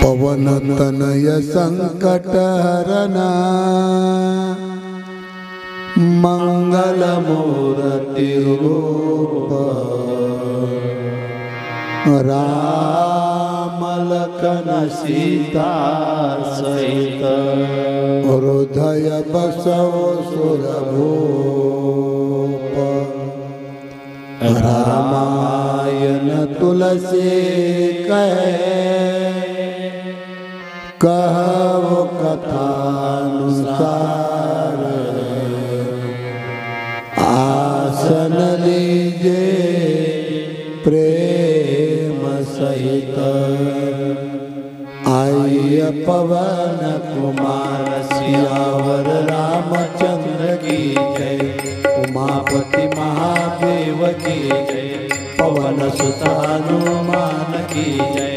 पवन तनय संकट हरना मंगल मूर्ति रूप राम लखन सीता सहित हृदय बसव सुरभूप रामायण तुलसी कहव कथानुसार आसन लीजे प्रेम सहित आइय पवन कुमार सियावर रामचंद्र की जय। उमापति महादेव की जय। पवन सुत हनुमान की जय।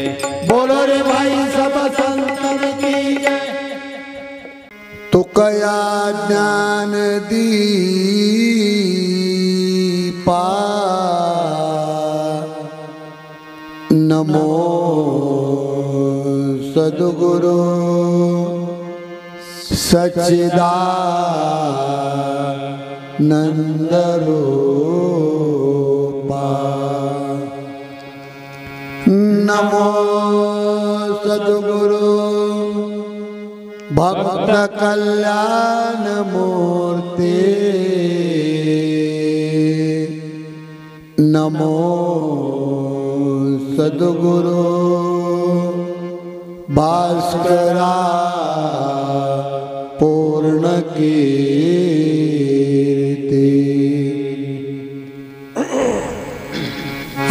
बोलो रे भाई सब संतन की जय। तो कया ज्ञान दीपा नमो सद्गुरु सच्चिदानंद रूपा। नमो सद्गुरु भक्त कल्याण मूर्ति। नमो सद्गुरु भास्करा पूर्ण कीर्ति।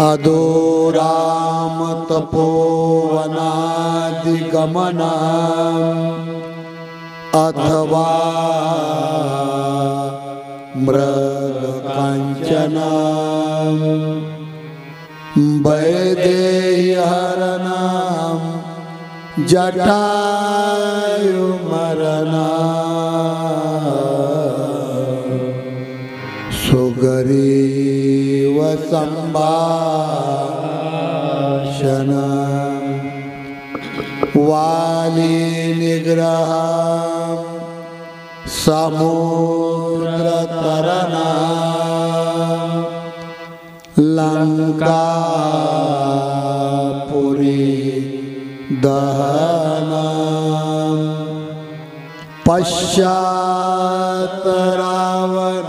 अदोराम तपोवनादिगमना अथवा मृग कांचना वैदेहरना जटायु मरना सुग्रीव संभाषण वाली निग्रह समुद्र तरना लंका पुरी दहना पश्चात रावण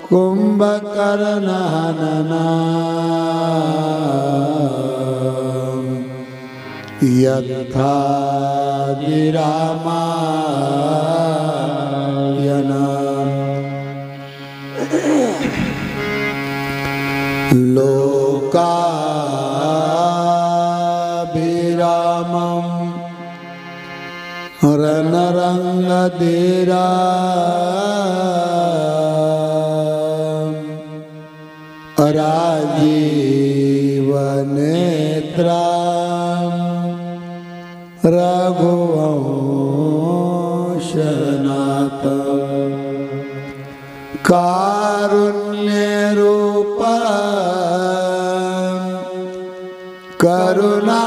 कुंभकर्ण हनना यथादि रामायण लोकाभिरामं रणरंगधीरा राजीवनेत्रा रघुवंशनाथ कारुण्यरूप करुणाकरन्ता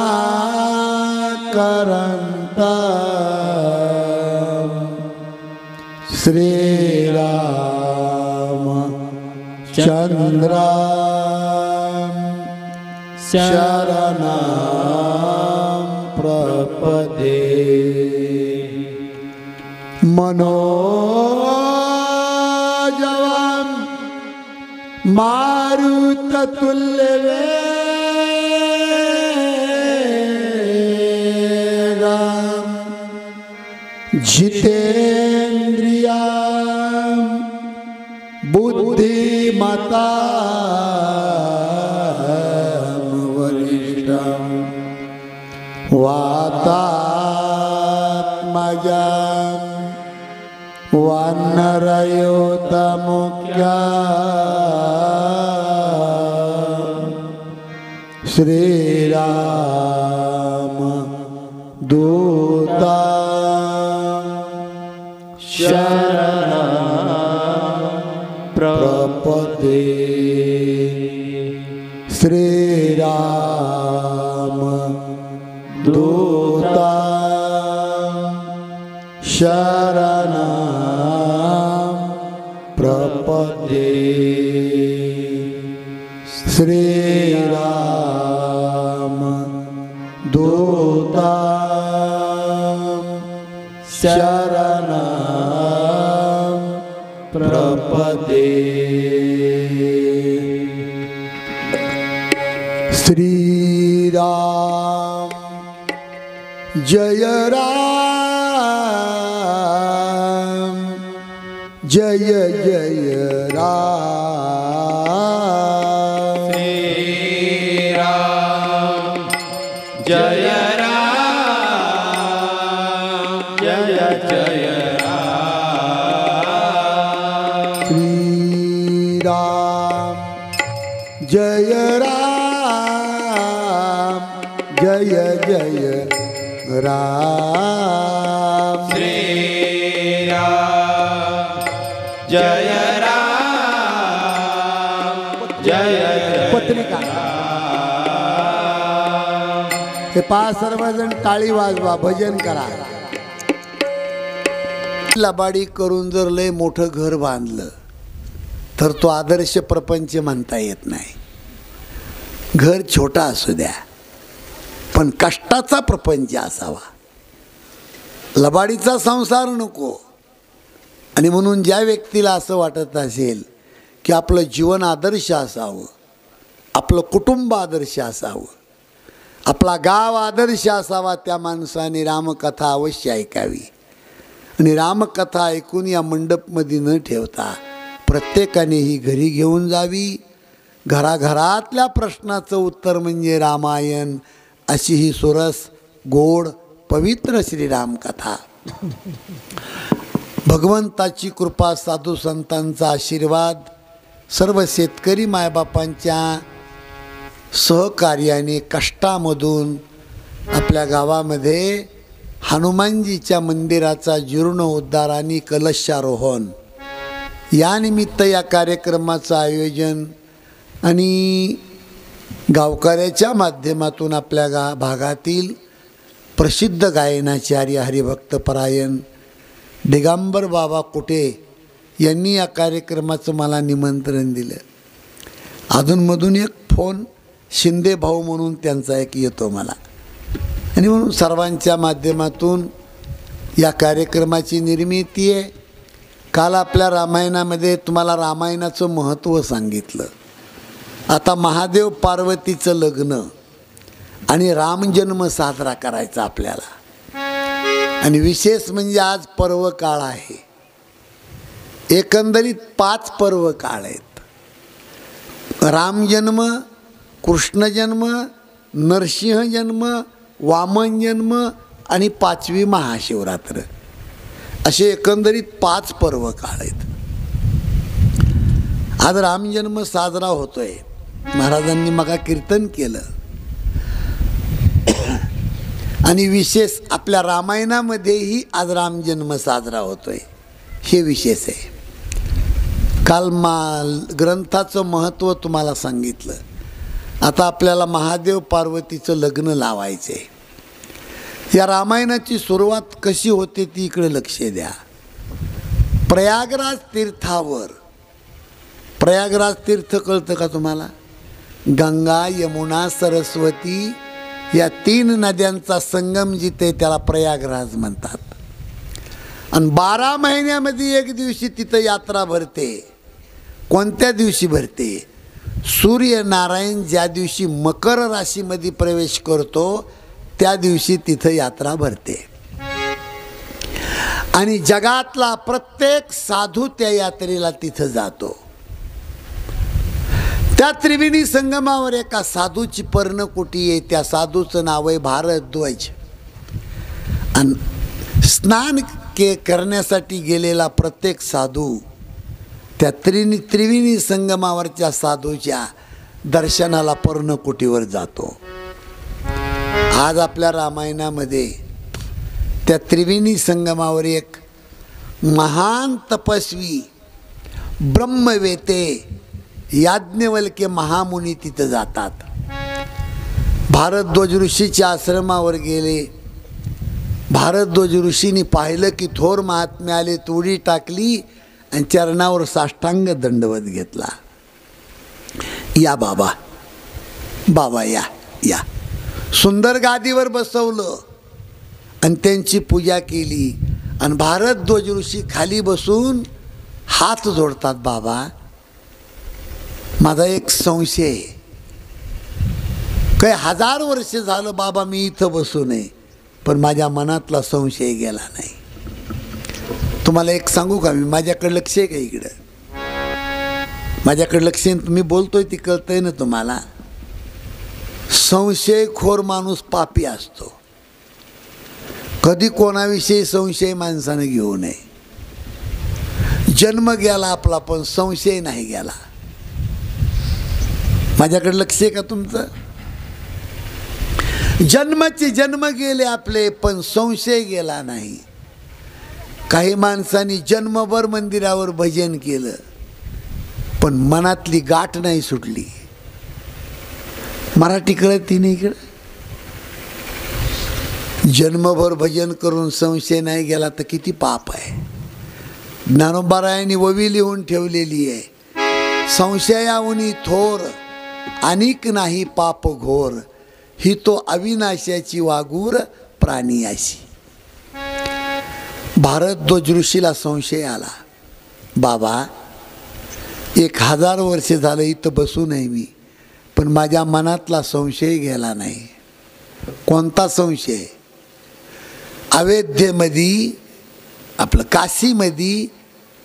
श्रीराम चंद्र शरणं प्रपदे। मनोजवं मारुततुल्यवेगं जितेन्द्रियां बुद्धिमतां वरिष्ठं वातात्मजां वानरयूथमुख्यं श्रीराम दूता शरणं प्रपदे। श्रीराम दूता शरणं प्रपद्ये श्रीराम दूता शरणं प्रपद्ये श्रीराम जय राम जय जय राम श्रीराम जय राम जय जय राम श्रीराम जय राम जय जय राम श्रीराम जय राम जय जय पत्रिका हे पहा सर्वजण टाळी वाजवा भजन करा. लबाडी करून जर लय मोठं घर बांधलं तर तो आदर्श प्रपंच म्हणता येत नाही. घर छोटा असू द्या पण कष्टाचा प्रपंच असावा. लबाडीचा संसार नको. आणि म्हणून ज्या व्यक्तीला असं वाटत असेल की आपलं जीवन आदर्श असावं, आपलं कुटुंब आदर्श असावं, आपला गाव आदर्श असावा, त्या माणसाने रामकथा अवश्य ऐकावी. आणि रामकथा ऐकून या मंडपमध्ये न ठेवता प्रत्येकाने ही घरी घेऊन जावी. घराघरातल्या प्रश्नाचं उत्तर म्हणजे रामायण, अशी ही सुरस गोड पवित्र श्रीरामकथा. भगवंताची कृपा, साधू संतांचा आशीर्वाद, सर्व शेतकरी मायबापांच्या सहकार्याने कष्टामधून आपल्या गावामध्ये हनुमानजीच्या मंदिराचा जीर्णोद्धार आणि कलशारोहण या निमित्त या कार्यक्रमाचं आयोजन आणि गावकऱ्याच्या माध्यमातून आपल्या भागातील प्रसिद्ध गायनाचार्य हरिभक्तपरायण दिगंबर बाबा कुटे यांनी या कार्यक्रमाचं मला निमंत्रण दिलं. अधूनमधून एक फोन शिंदे भाऊ म्हणून त्यांचा एक येतो मला. आणि म्हणून सर्वांच्या माध्यमातून या कार्यक्रमाची निर्मिती आहे. काल आपल्या रामायणामध्ये तुम्हाला रामायणाचं महत्त्व सांगितलं. आता महादेव पार्वतीचं लग्न आणि रामजन्म साजरा करायचा आपल्याला. आणि विशेष म्हणजे आज पर्व काळ आहे. एकंदरीत 5 पर्व काळ आहेत. रामजन्म, कृष्णजन्म, नरसिंह जन्म, वामन जन्म आणि 5वी महाशिवरात्र, असे एकंदरीत 5 पर्व काळ आहेत. आज रामजन्म साजरा होतोय. महाराजांनी मगा कीर्तन केलं. आणि विशेष आपल्या रामायणामध्येही आज रामजन्म साजरा होतोय, हे विशेष आहे. काल ग्रंथाचं महत्त्व तुम्हाला सांगितलं. आता आपल्याला महादेव पार्वतीचं लग्न लावायचं आहे. या रामायणाची सुरुवात कशी होते ती इकडे लक्ष द्या. प्रयागराज तीर्थावर, प्रयागराज तीर्थ कळतं का तुम्हाला? गंगा, यमुना, सरस्वती या 3 नद्यांचा संगम जिथे, त्याला प्रयागराज म्हणतात. आणि 12 महिन्यामध्ये एक दिवशी तिथं यात्रा भरते. कोणत्या दिवशी भरते? सूर्यनारायण ज्या दिवशी मकर राशीमध्ये प्रवेश करतो त्या दिवशी तिथं यात्रा भरते. आणि जगातला प्रत्येक साधू त्या यात्रेला तिथं जातो. त्या त्रिवेणी संगमावर एका साधूची पर्णकुटी आहे. त्या साधूचं नाव आहे भारद्वाज. आणि स्नान करण्यासाठी गेलेला प्रत्येक साधू त्या त्रिवेणी संगमावरच्या साधूच्या दर्शनाला पर्णकुटीवर जातो. आज आपल्या रामायणामध्ये त्या त्रिवेणी संगमावर एक महान तपस्वी ब्रह्मवेते याज्ञवल्क्य महामुनी तिथं जातात. भारद्वाज ऋषीच्या आश्रमावर गेले. भारद्वाज ऋषींनी पाहिलं की थोर महात्मे आले, उडी टाकली आणि चरणावर साष्टांग दंडवत घेतला. या बाबा, बाबा या या. सुंदर गादीवर बसवलं आणि त्यांची पूजा केली. आणि भारद्वाज ऋषी खाली बसून हात जोडतात. बाबा, माझा एक संशय आहे. काही 1000 वर्ष झालं बाबा मी इथं बसू नये, पण माझ्या मनातला संशय गेला नाही. तुम्हाला एक सांगू का, मी माझ्याकडे लक्ष आहे का इकडं? माझ्याकडे लक्ष आहे, मी बोलतोय ती कळतंय ना तुम्हाला? संशयखोर माणूस पापी असतो. कधी कोणाविषयी संशय माणसानं घेऊ नये. जन्म गेला आपला, पण संशय नाही गेला. माझ्याकडे लक्ष आहे का तुमचं? जन्माचे जन्म गेले आपले, पण संशय गेला नाही. काही माणसांनी जन्मभर मंदिरावर भजन केलं, पण मनातली गाठ नाही सुटली. मराठी कळत नाही इकडं. जन्मभर भजन करून संशय नाही गेला तर किती पाप आहे. ज्ञानोबारायांनी ववी लिहून ठेवलेली आहे, संशयाहुनी थोर अनिक नाही पाप घोर, ही तो अविनाशाची वागूर प्राणी अशी. भारद्वाज ऋषीला संशय आला. बाबा, 1000 वर्ष झालं इथं बसू नये मी, पण माझ्या मनातला संशय गेला नाही. कोणता संशय? अयोध्येमध्ये आपलं काशीमध्ये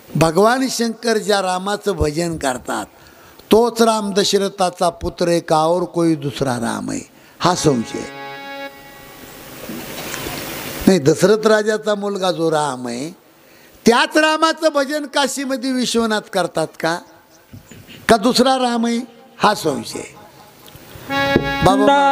भगवान शंकर ज्या रामाचं भजन करतात, तोच राम दशरथाचा पुत्र आहे का और कोई दुसरा राम आहे, हा संशय. नाही, दशरथ राजाचा मुलगा जो राम आहे, त्याच रामाचं भजन काशीमध्ये विश्वनाथ करतात का दुसरा राम आहे, हा संशय. बाबा,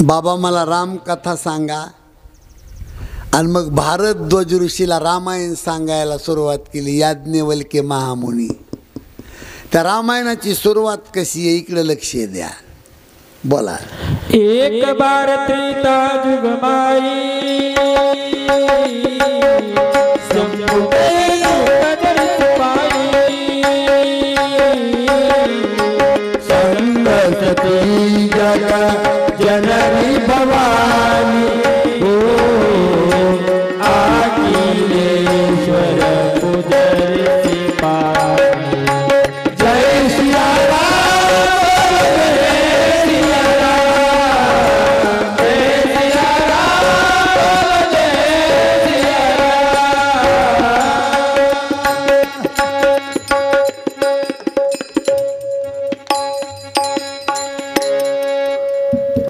बाबा मला रामकथा सांगा. आणि मग भारद्वाज ऋषीला रामायण सांगायला सुरुवात केली. याज्ञवल्क्य महामुनी. त्या रामायणाची सुरुवात कशी आहे इकडे लक्ष द्या. बोला. एक बार त्रेता जुग माई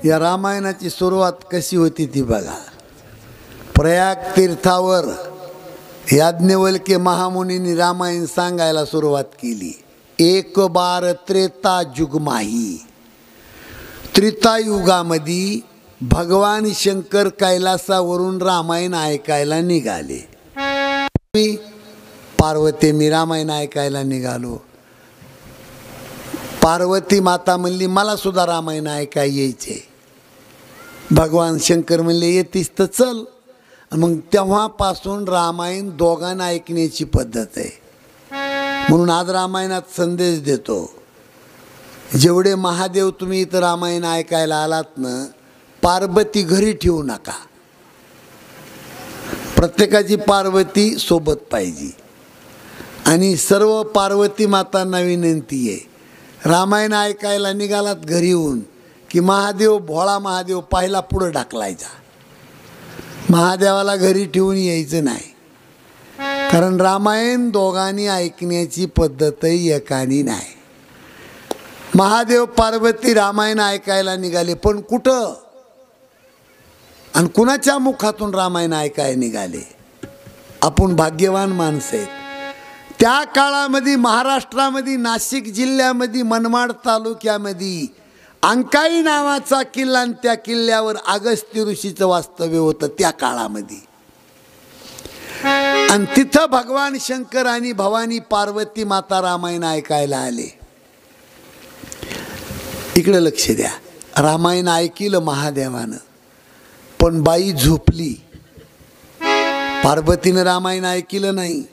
या रामायणाची सुरुवात कशी होती ती बघा. प्रयाग तीर्थावर याज्ञवल्क्य महामुनींनी रामायण सांगायला सुरुवात केली. एक बार त्रेता जुगमाही. त्रेतायुगामध्ये भगवान शंकर कैलासावरून रामायण ऐकायला निघाले. पार्वती मी रामायण ऐकायला निघालो. पार्वती माता म्हणली मला सुद्धा रामायण ऐकाय यायचे. भगवान शंकर म्हणले येतीस तर चल. मग तेव्हापासून रामायण दोघांना ऐकण्याची पद्धत आहे. म्हणून आज रामायणात संदेश देतो, जेवढे महादेव तुम्ही इथं रामायण ऐकायला आलात ना, पार्वती घरी ठेवू नका. प्रत्येकाची पार्वती सोबत पाहिजे. आणि सर्व पार्वती मातांना विनंती आहे, रामायण ऐकायला निघालात घरी येऊन की महादेव भोळा महादेव पाहिला पुढं ढकलायचा. महादेवाला घरी ठेवून यायचं नाही. कारण रामायण दोघांनी ऐकण्याची पद्धतही एकानी नाही. महादेव पार्वती रामायण ऐकायला निघाले, पण कुठं आणि कुणाच्या मुखातून रामायण ऐकायला निघाले? आपण भाग्यवान माणसं आहेत. त्या काळामध्ये महाराष्ट्रामध्ये नाशिक जिल्ह्यामध्ये मनमाड तालुक्यामध्ये अंकाई नावाचा किल्ला आणि त्या किल्ल्यावर अगस्त्य ऋषीचं वास्तव्य होतं त्या काळामध्ये. आणि तिथं भगवान शंकर आणि भवानी पार्वती माता रामायण ऐकायला आले. इकडे लक्ष द्या. रामायण ऐकिलं महादेवानं, पण बाई झोपली. पार्वतीनं रामायण ऐकिलं नाही.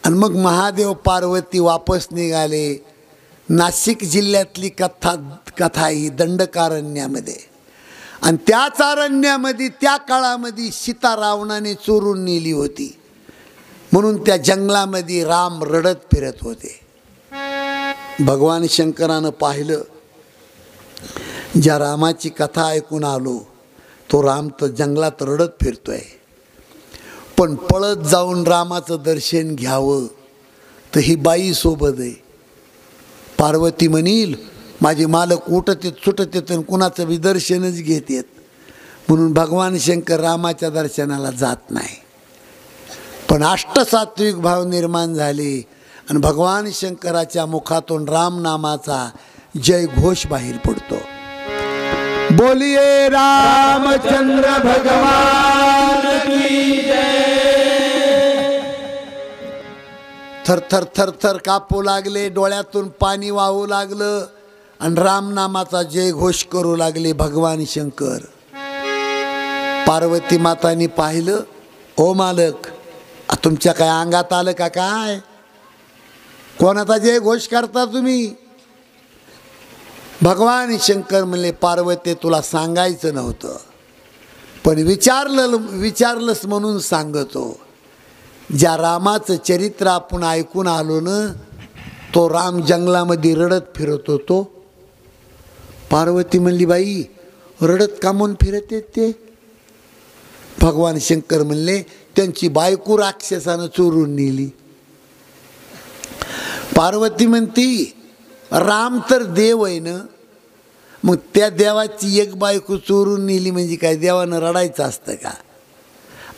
आणि मग महादेव पार्वती वापस निघाले. नाशिक जिल्ह्यातली कथा ही दंडकारण्यामध्ये. आणि त्याच अरण्यामध्ये त्या काळामध्ये सीता रावणाने चोरून नेली होती. म्हणून त्या जंगलामध्ये राम रडत फिरत होते. भगवान शंकरानं पाहिलं, ज्या रामाची कथा ऐकून आलो तो राम तर जंगलात रडत फिरतोय. पण पळत जाऊन रामाचं दर्शन घ्यावं तर ही बाई सोबत आहे. पार्वती म्हणील माझे मालक उठत येत सुटत येत आणि कुणाचं बी दर्शनच घेत येत. म्हणून भगवान शंकर रामाच्या दर्शनाला जात नाही. पण अष्टसात्विक भाव निर्माण झाले आणि भगवान शंकराच्या मुखातून राम नामाचा जय घोष बाहेर पडतो. बोलिए रामचंद्र भगवान की जय. थरथर थरथर कापू लागले, डोळ्यातून पाणी वाहू लागलं आणि राम नामाचा जय घोष करू लागले भगवान शंकर. पार्वती मातानी पाहिलं, ओ मालक तुमच्या काय अंगात आलं का काय? कोणाचा जय घोष करता तुम्ही? भगवान शंकर म्हणले, पार्वती तुला सांगायचं नव्हतं, पण विचारलंस म्हणून सांगतो. ज्या रामाचं चरित्र आपण ऐकून आलो ना, तो राम जंगलामध्ये रडत फिरत होतो. पार्वती म्हणली, बाई रडत का म्हणून फिरत येत ते? भगवान शंकर म्हणले, त्यांची बायको राक्षसानं चोरून नेली. पार्वती म्हणती, राम तर देव आहे ना, मग त्या देवाची एक बायको चोरून नेली म्हणजे काय देवानं रडायचं असतं का?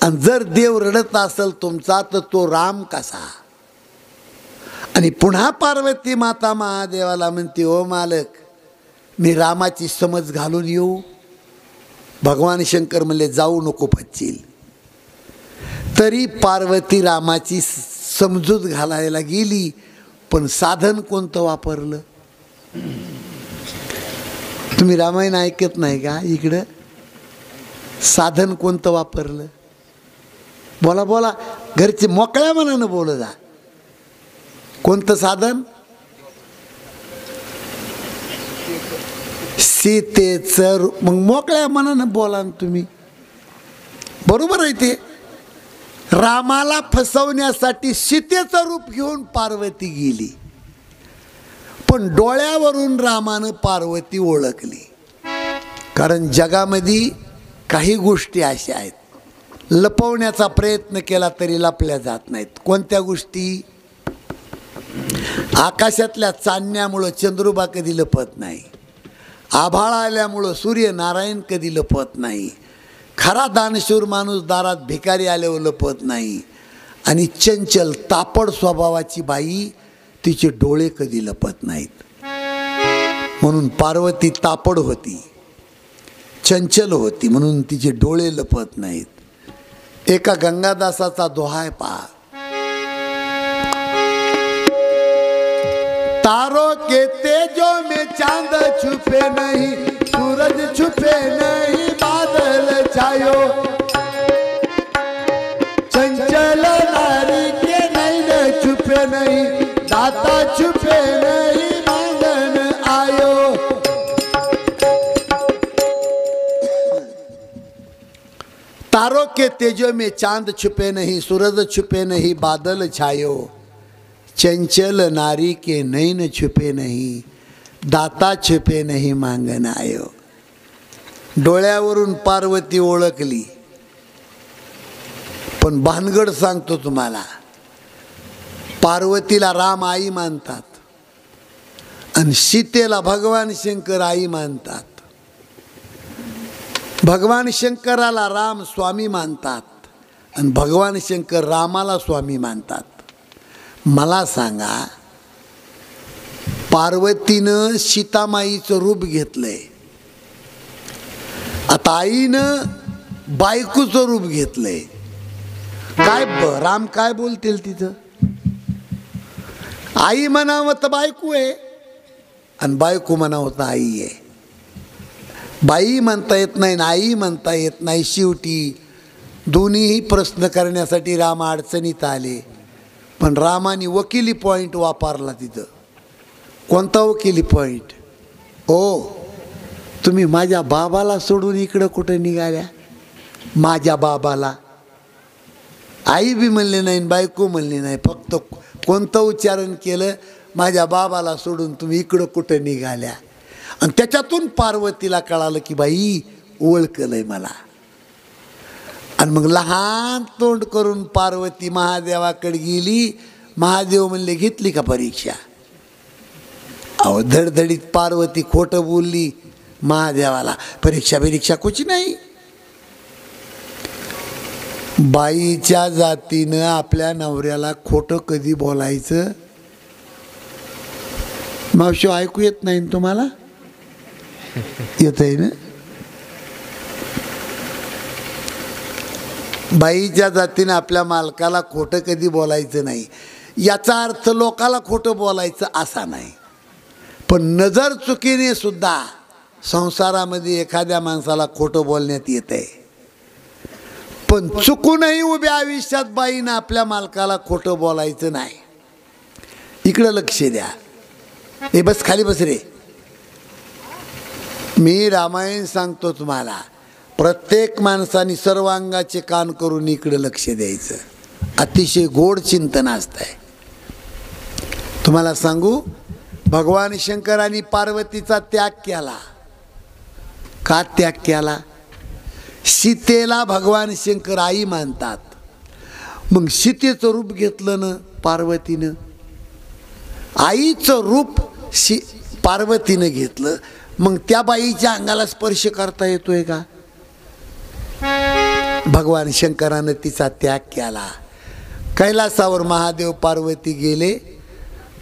आणि जर देव रडत असेल तुमचा तर तो राम कसा? आणि पुन्हा पार्वती माता महादेवाला म्हणते, ओ मालक मी रामाची समज घालून येऊ? भगवान शंकर म्हणले, जाऊ नको पच्चील. तरी पार्वती रामाची समजूत घालायला गेली, पण साधन कोणतं वापरलं? तुम्ही रामायण ऐकत नाही का? इकडं साधन कोणतं वापरलं? बोला बोला, घरचे मोकळ्या मनानं बोल जा. कोणतं साधन? सीतेचं. मग मोकळ्या मनानं बोला ना तुम्ही. बरोबर आहे ते. रामाला फसवण्यासाठी सीतेचं रूप घेऊन पार्वती गेली, पण डोळ्यावरून रामानं पार्वती ओळखली. कारण जगामध्ये काही गोष्टी अशा आहेत लपवण्याचा प्रयत्न केला तरी लपल्या जात नाहीत. कोणत्या गोष्टी? आकाशातल्या चांदण्यामुळं चंद्रुबा कधी लपत नाही. आभाळ आल्यामुळं सूर्यनारायण कधी लपत नाही, खरा दानशूर माणूस दारात भिकारी आल्यावर लपत नाही, आणि चंचल तापड स्वभावाची बाई तिचे डोळे कधी लपत नाहीत. म्हणून पार्वती तापड होती, चंचल होती, म्हणून तिचे डोळे लपत नाहीत. एका गंगादासाचा दोहा पहा. तारों के तेजों में चांद छुपे नहीं, सूरज छुपे नहीं, बादल छायो, चंचल नारी के नैन छुपे नहीं, दाता छुपे नहीं, मांगन आयो. तारों के तेजों में चांद छुपे नहीं, सूरज छुपे नहीं, बादल छायो, चंचल नारी के नैन छुपे नहीं, दाता छुपे नहीं, मांगन आयो. डोळ्यावरून पार्वती ओळखली, पण भानगड सांगतो तुम्हाला. पार्वतीला राम आई मानतात आणि सीतेला भगवान शंकर आई मानतात. भगवान शंकराला राम स्वामी मानतात आणि भगवान शंकर रामाला स्वामी मानतात. मला सांगा, पार्वतीनं सीतामाईचं रूप घेतलंय, आता आईनं बायकोचं रूप घेतलंय. काय राम काय बोलतील तिथं? आई म्हणावं तर बायको आहे आणि बायको म्हणावं तर आई आहे. बाई म्हणता येत नाही ना आई म्हणता येत नाही. शेवटी दोन्हीही प्रश्न करण्यासाठी राम अडचणीत आले, पण रामाने वकिली पॉईंट वापरला तिथं. कोणता वकिली पॉईंट? ओ, तुम्ही माझ्या बाबाला सोडून इकडं कुठं निघाल्या? माझ्या बाबाला आई बी म्हणले नाही, बायको म्हणली नाही, फक्त कोणतं उच्चारण केलं? माझ्या बाबाला सोडून तुम्ही इकडं कुठं निघाल्या. आणि त्याच्यातून पार्वतीला कळालं की बाई ओळखलंय मला. आणि मग लहान तोंड करून पार्वती महादेवाकडे गेली. महादेव म्हणले घेतली का परीक्षा? अहो धडधडीत पार्वती खोटं बोलली महादेवाला, परीक्षा कुछ नाही. बाईच्या जातीनं आपल्या नवऱ्याला खोटं कधी बोलायचं? मावशी ऐकू येत नाही तुम्हाला? येत आहे ना? बाईच्या जातीनं आपल्या मालकाला खोटं कधी बोलायचं नाही. याचा अर्थ लोकाला खोटं बोलायचं असा नाही, पण नजर चुकीने सुद्धा संसारामध्ये एखाद्या माणसाला खोटं बोलण्यात येतंय. पण चुकूनही उभ्या आयुष्यात बाईनं आपल्या मालकाला खोटं बोलायचं नाही. इकडं लक्ष द्या. हे बस खाली बस रे. मी रामायण सांगतो तुम्हाला. प्रत्येक माणसाने सर्वांगाचे कान करून इकडे लक्ष द्यायचं. अतिशय गोड चिंतन असतंय. तुम्हाला सांगू, भगवान शंकरांनी पार्वतीचा त्याग केला. का त्याग केला? सीतेला भगवान शंकर आई मानतात. मग सीतेचं रूप घेतलं ना पार्वतीनं, आईचं रूप पार्वतीनं घेतलं. मग त्या बाईच्या अंगाला स्पर्श करता येतोय का? भगवान शंकरानं तिचा त्याग केला. कैलासावर महादेव पार्वती गेले.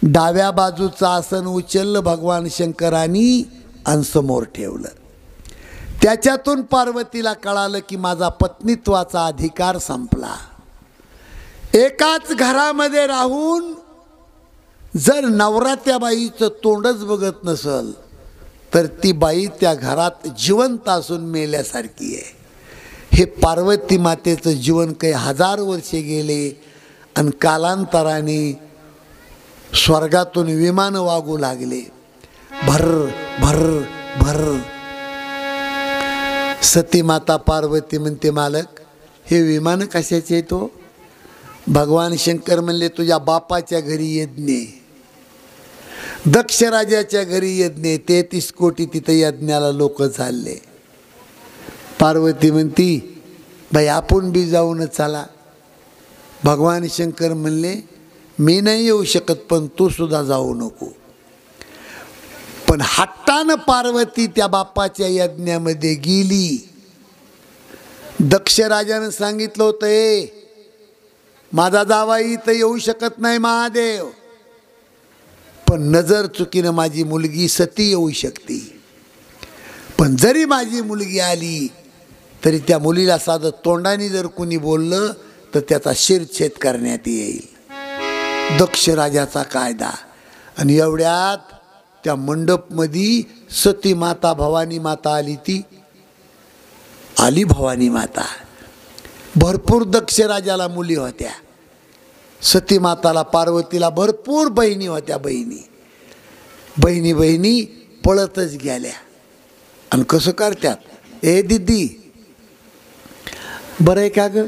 डाव्या बाजूचं आसन उचललं भगवान शंकरांनी आणि समोर ठेवलं. त्याच्यातून पार्वतीला कळालं की माझा पत्नीत्वाचा अधिकार संपला. एकाच घरामध्ये राहून जर नवरा त्या बाईचं तोंडच बघत नसल तर ती बाई त्या घरात जिवंत असून मेल्यासारखी आहे. हे पार्वती मातेचं जीवन काही 1000 वर्षे गेले आणि कालांतराने स्वर्गातून विमान वागू लागले. भर भर भर. सती माता पार्वती म्हणते, मालक हे विमान कशाचे तो? भगवान शंकर म्हणले, तुझ्या बापाच्या घरी यज्ञ, दक्ष राजाच्या घरी यज्ञ, 33 कोटी तिथे यज्ञाला लोक चालले. पार्वती म्हणती, बाई आपण बी जाऊन चला. भगवान शंकर म्हणले, मी नाही येऊ शकत, पण तू सुद्धा जाऊ नको. पण हट्टानं पार्वती त्या बापाच्या यज्ञामध्ये गेली. दक्ष राजानं सांगितलं होतं, माझा जावाई इथं येऊ शकत नाही महादेव, पण नजर चुकीनं माझी मुलगी सती येऊ शकते. पण जरी माझी मुलगी आली तरी त्या मुलीला साधं तोंडाने जर कुणी बोललं तर त्याचा शिरच्छेद करण्यात येईल. दक्ष राजाचा कायदा. आणि एवढ्यात त्या मंडपमध्ये सती माता भवानी माता आली. ती आली भवानी माता. भरपूर दक्ष राजाला मुली होत्या. सती माताला पार्वतीला भरपूर बहिणी होत्या. बहिणी बहिणी पळतच गेल्या. आणि कसं करतात, दीदी बरं आहे का ग,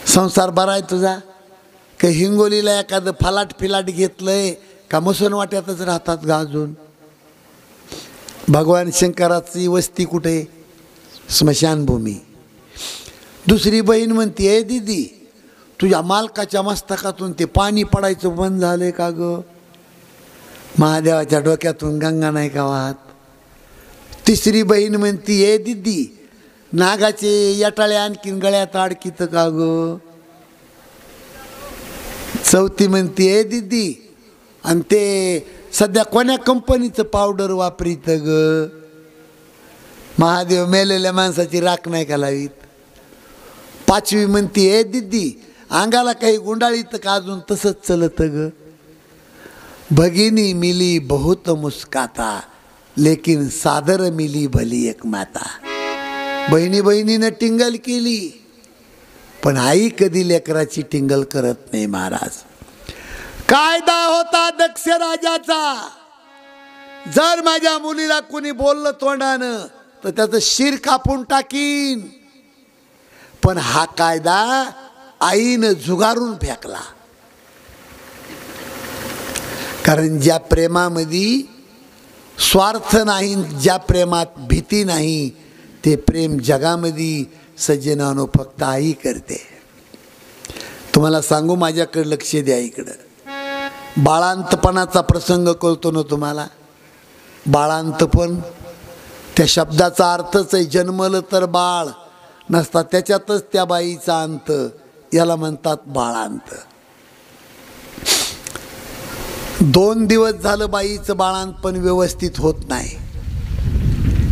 संसार बरा आहे तुझा, का हिंगोलीला एखादं फलाट घेतलंय का मुसलवाट्यातच राहतात गा अजून. भगवान शंकराची वस्ती कुठे, स्मशानभूमी. दुसरी बहीण म्हणते, दीदी तुझ्या मालकाच्या मस्तकातून ते पाणी पडायचं बंद झालंय का ग, महादेवाच्या डोक्यातून गंगा नाही का वाहत. तिसरी बहीण म्हणती, दीदी नागाचे यटाळे आणखीन गळ्यात अडकीत का ग. चौथी म्हणती, दीदी आणि ते सध्या कोण्या कंपनीचं पावडर वापरीत ग, महादेव मेलेल्या माणसाची राख नाही का लावीत. पाचवी म्हणती, दीदी अंगाला काही गुंडाळीत का अजून तसंच चलत ग. भगिनी मिली बहुत मुस्काता लेकिन सादर मिली भली एक माता. बहिणी बहिणीनं टिंगल केली पण आई कधी लेकराची टिंगल करत नाही महाराज. कायदा होता दक्ष राजाचा, जर माझ्या मुलीला कुणी बोललं तोंडानं तर त्याचं शिर कापून टाकीन. पण हा कायदा आईनं झुगारून फेकला. कारण ज्या प्रेमामध्ये स्वार्थ नाही, ज्या प्रेमात भीती नाही, ते प्रेम जगामध्ये सज्जनानो फक्त आई करते. तुम्हाला सांगू, माझ्याकडे लक्ष द्या. इकडं बाळांतपणाचा प्रसंग कळतो ना तुम्हाला. बाळांतपण त्या शब्दाचा अर्थच आहे, जन्मलं तर बाळ नसता त्याच्यातच त्या बाईचा अंत, याला म्हणतात बाळांत. 2 दिवस झालं बाईचं बाळांतपण व्यवस्थित होत नाही.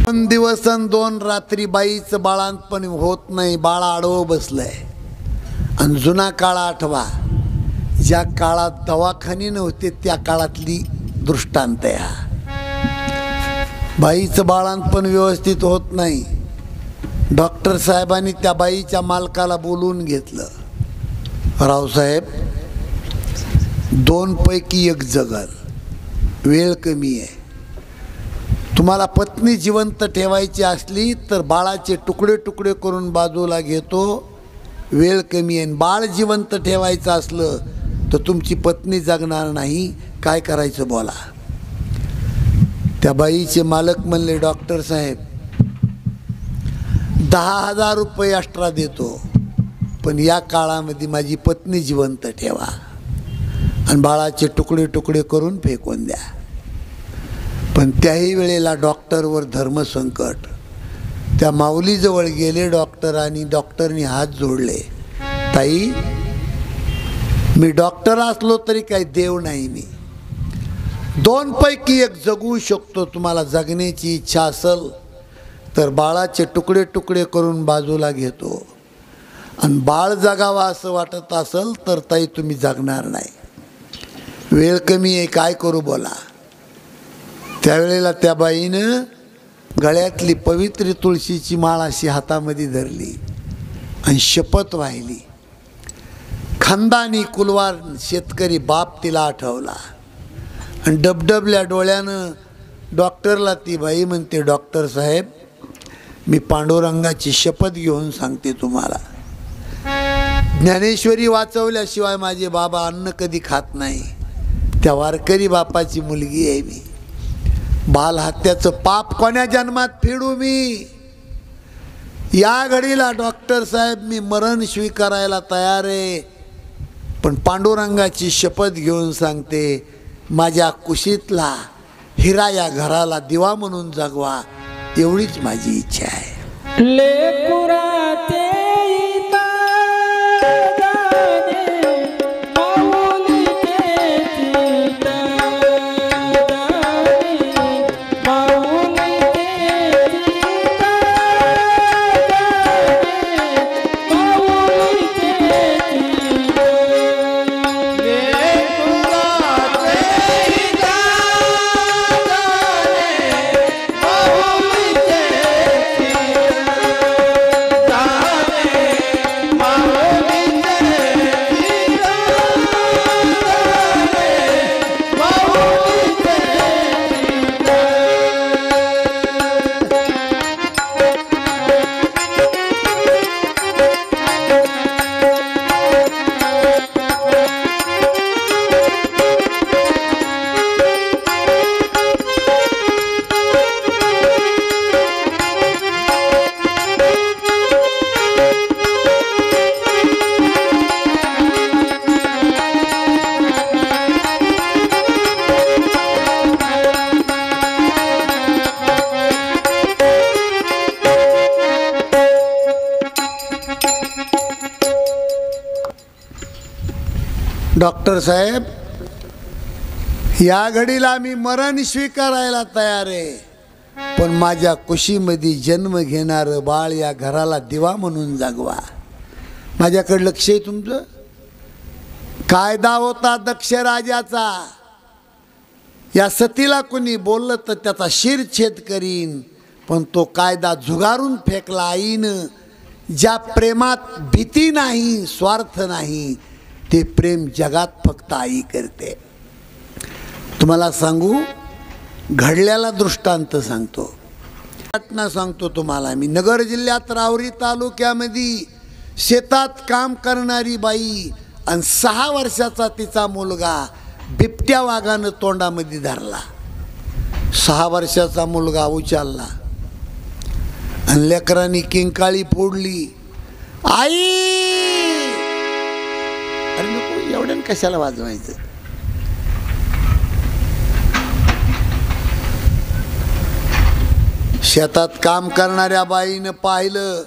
2 दिवस आणि 2 रात्री बाईचं बाळांतपण होत नाही. बाळ आडवं बसलंय. आणि जुना काळ आठवा, ज्या काळात दवाखाने नव्हते त्या काळातली दृष्टांत आहे हा. बाईचं बाळांतपण व्यवस्थित होत नाही. डॉक्टर साहेबांनी त्या बाईच्या मालकाला बोलवून घेतलं. रावसाहेब 2 पैकी 1 जगल, वेळ कमी आहे. तुम्हाला पत्नी जिवंत ठेवायची असली तर बाळाचे तुकडे तुकडे करून बाजूला घेतो, वेळ कमी आहे. बाळ जिवंत ठेवायचं असलं तर तुमची पत्नी जगणार नाही, काय करायचं बोला. त्या बाईचे मालक म्हणले, डॉक्टर साहेब 10,000 रुपये एक्स्ट्रा देतो, पण या काळामध्ये माझी पत्नी जिवंत ठेवा आणि बाळाचे तुकडे तुकडे करून फेकून द्या. पण त्याही वेळेला डॉक्टरवर धर्मसंकट. त्या माऊलीजवळ गेले डॉक्टर आणि डॉक्टरनी हात जोडले, ताई मी डॉक्टर असलो तरी काही देव नाही, मी 2 पैकी 1 जगू शकतो. तुम्हाला जगण्याची इच्छा असेल तर बाळाचे तुकडे तुकडे करून बाजूला घेतो, आणि बाळ जगावा असं वाटत असेल तर ताई तुम्ही जगणार नाही, वेळ कमी आहे, काय करू बोला. त्यावेळेला त्या बाईनं गळ्यातली पवित्र तुळशीची माळ अशी हातामध्ये धरली आणि शपथ वाहिली. खानदानी कुलवार शेतकरी बाप तिला आठवला आणि डबडबल्या डोळ्यानं डॉक्टरला ती बाई म्हणते, डॉक्टर साहेब मी पांडुरंगाची शपथ घेऊन सांगते तुम्हाला, ज्ञानेश्वरी वाचवल्याशिवाय माझे बाबा अन्न कधी खात नाही. त्या वारकरी बापाची मुलगी आहे मी. बालहत्याचं पाप कोण्या जन्मात फेडू मी. या घडीला डॉक्टर साहेब मी मरण स्वीकारायला तयार आहे, पण पांडुरंगाची शपथ घेऊन सांगते, माझ्या कुशीतला हिरा या घराला दिवा म्हणून जगवा, एवढीच माझी इच्छा आहे. डॉक्टर साहेब, या घडीला मी मरण स्वीकारायला तयार आहे, पण माझ्या कुशीमध्ये जन्म घेणारं बाळ या घराला दिवा म्हणून जागवा. माझ्याकडे लक्ष आहे तुमचं. कायदा होता दक्ष राजाचा, या सतीला कोणी बोललं तर त्याचा शिरछेद करीन, पण तो कायदा झुगारून फेकला आईनं. ज्या प्रेमात भीती नाही, स्वार्थ नाही, ते प्रेम जगात फक्त आई करते. तुम्हाला सांगू, घडल्याला दृष्टांत सांगतो, घटना सांगतो तुम्हाला. मी नगर जिल्ह्यात राहुरी तालुक्यामध्ये शेतात काम करणारी बाई आणि 6 वर्षाचा तिचा मुलगा बिबट्या वाघानं तोंडामध्ये धरला. 6 वर्षाचा मुलगा उचलला आणि लेकरांनी किंकाळी फोडली. आई, अरे नको, एवढ्यानं कशाला वाजवायचं. शेतात काम करणाऱ्या बाईनं पाहिलं,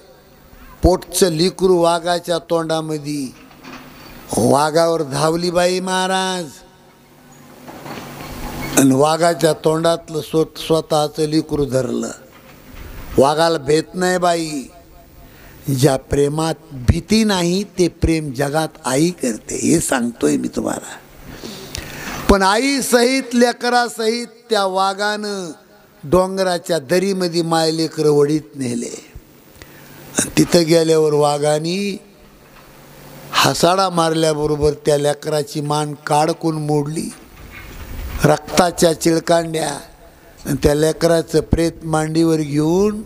पोटचं लिकरू वाघाच्या तोंडामध्ये. वाघावर धावली बाई महाराज आणि वाघाच्या तोंडातलं स्वतःचं लिकरू धरलं. वाघाला भेट नाही बाई. ज्या प्रेमात भीती नाही, ते प्रेम जगात आई करते, हे सांगतोय मी तुम्हाला. पण आई सहित लेकरासहित त्या वाघानं डोंगराच्या दरीमध्ये मायलेकरं वडीत नेले. तिथं गेल्यावर वाघानी हसाडा मारल्याबरोबर त्या लेकराची मान काडकून मोडली, रक्ताच्या चिळकांड्या. आणि त्या लेकराचं प्रेत मांडीवर घेऊन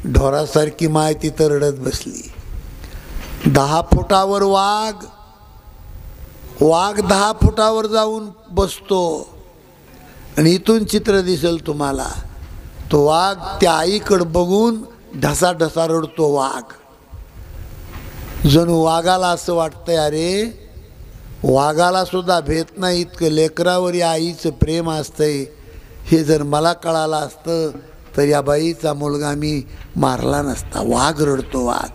ढोरासारखी माय तिथं रडत बसली. 10 फुटावर वाघ 10 फुटावर जाऊन बसतो आणि इथून चित्र दिसेल तुम्हाला. तो वाघ त्या आईकडं बघून ढसा ढसा रडतो वाघ. जणू वाघाला असं वाटतंय, अरे वाघाला सुद्धा भेट नाही इतकं लेकरावर या आईचं प्रेम असतंय. हे जर मला कळालं असतं तर या बाईचा मुलगा मी मारला नसता. वाघ रडतो वाघ.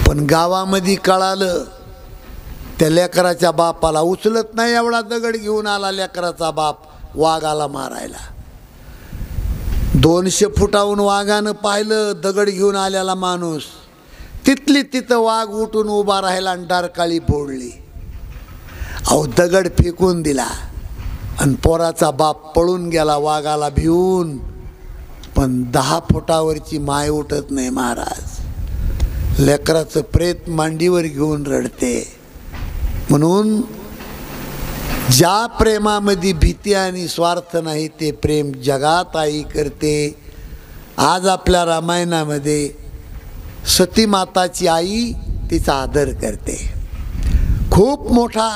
पण गावामध्ये कळालं, त्या लेकराच्या बापाला उचलत नाही एवढा दगड घेऊन आला लेकराचा बाप वाघाला मारायला. 200 फुटाहून वाघानं पाहिलं दगड घेऊन आलेला माणूस. तिथली तिथं वाघ उठून उभा राहिला आणि डारकाळी फोडली. अहो, दगड फेकून दिला आणि पोराचा बाप पळून गेला वाघाला भिवून. पण 10 फुटावरची माय उठत नाही महाराज. लेकराचं प्रेत मांडीवर घेऊन रडते. म्हणून ज्या प्रेमामध्ये भीती आणि स्वार्थ नाही, ते प्रेम जगात आई करते. आज आपल्या रामायणामध्ये सती माताची आई तिचा आदर करते. खूप मोठा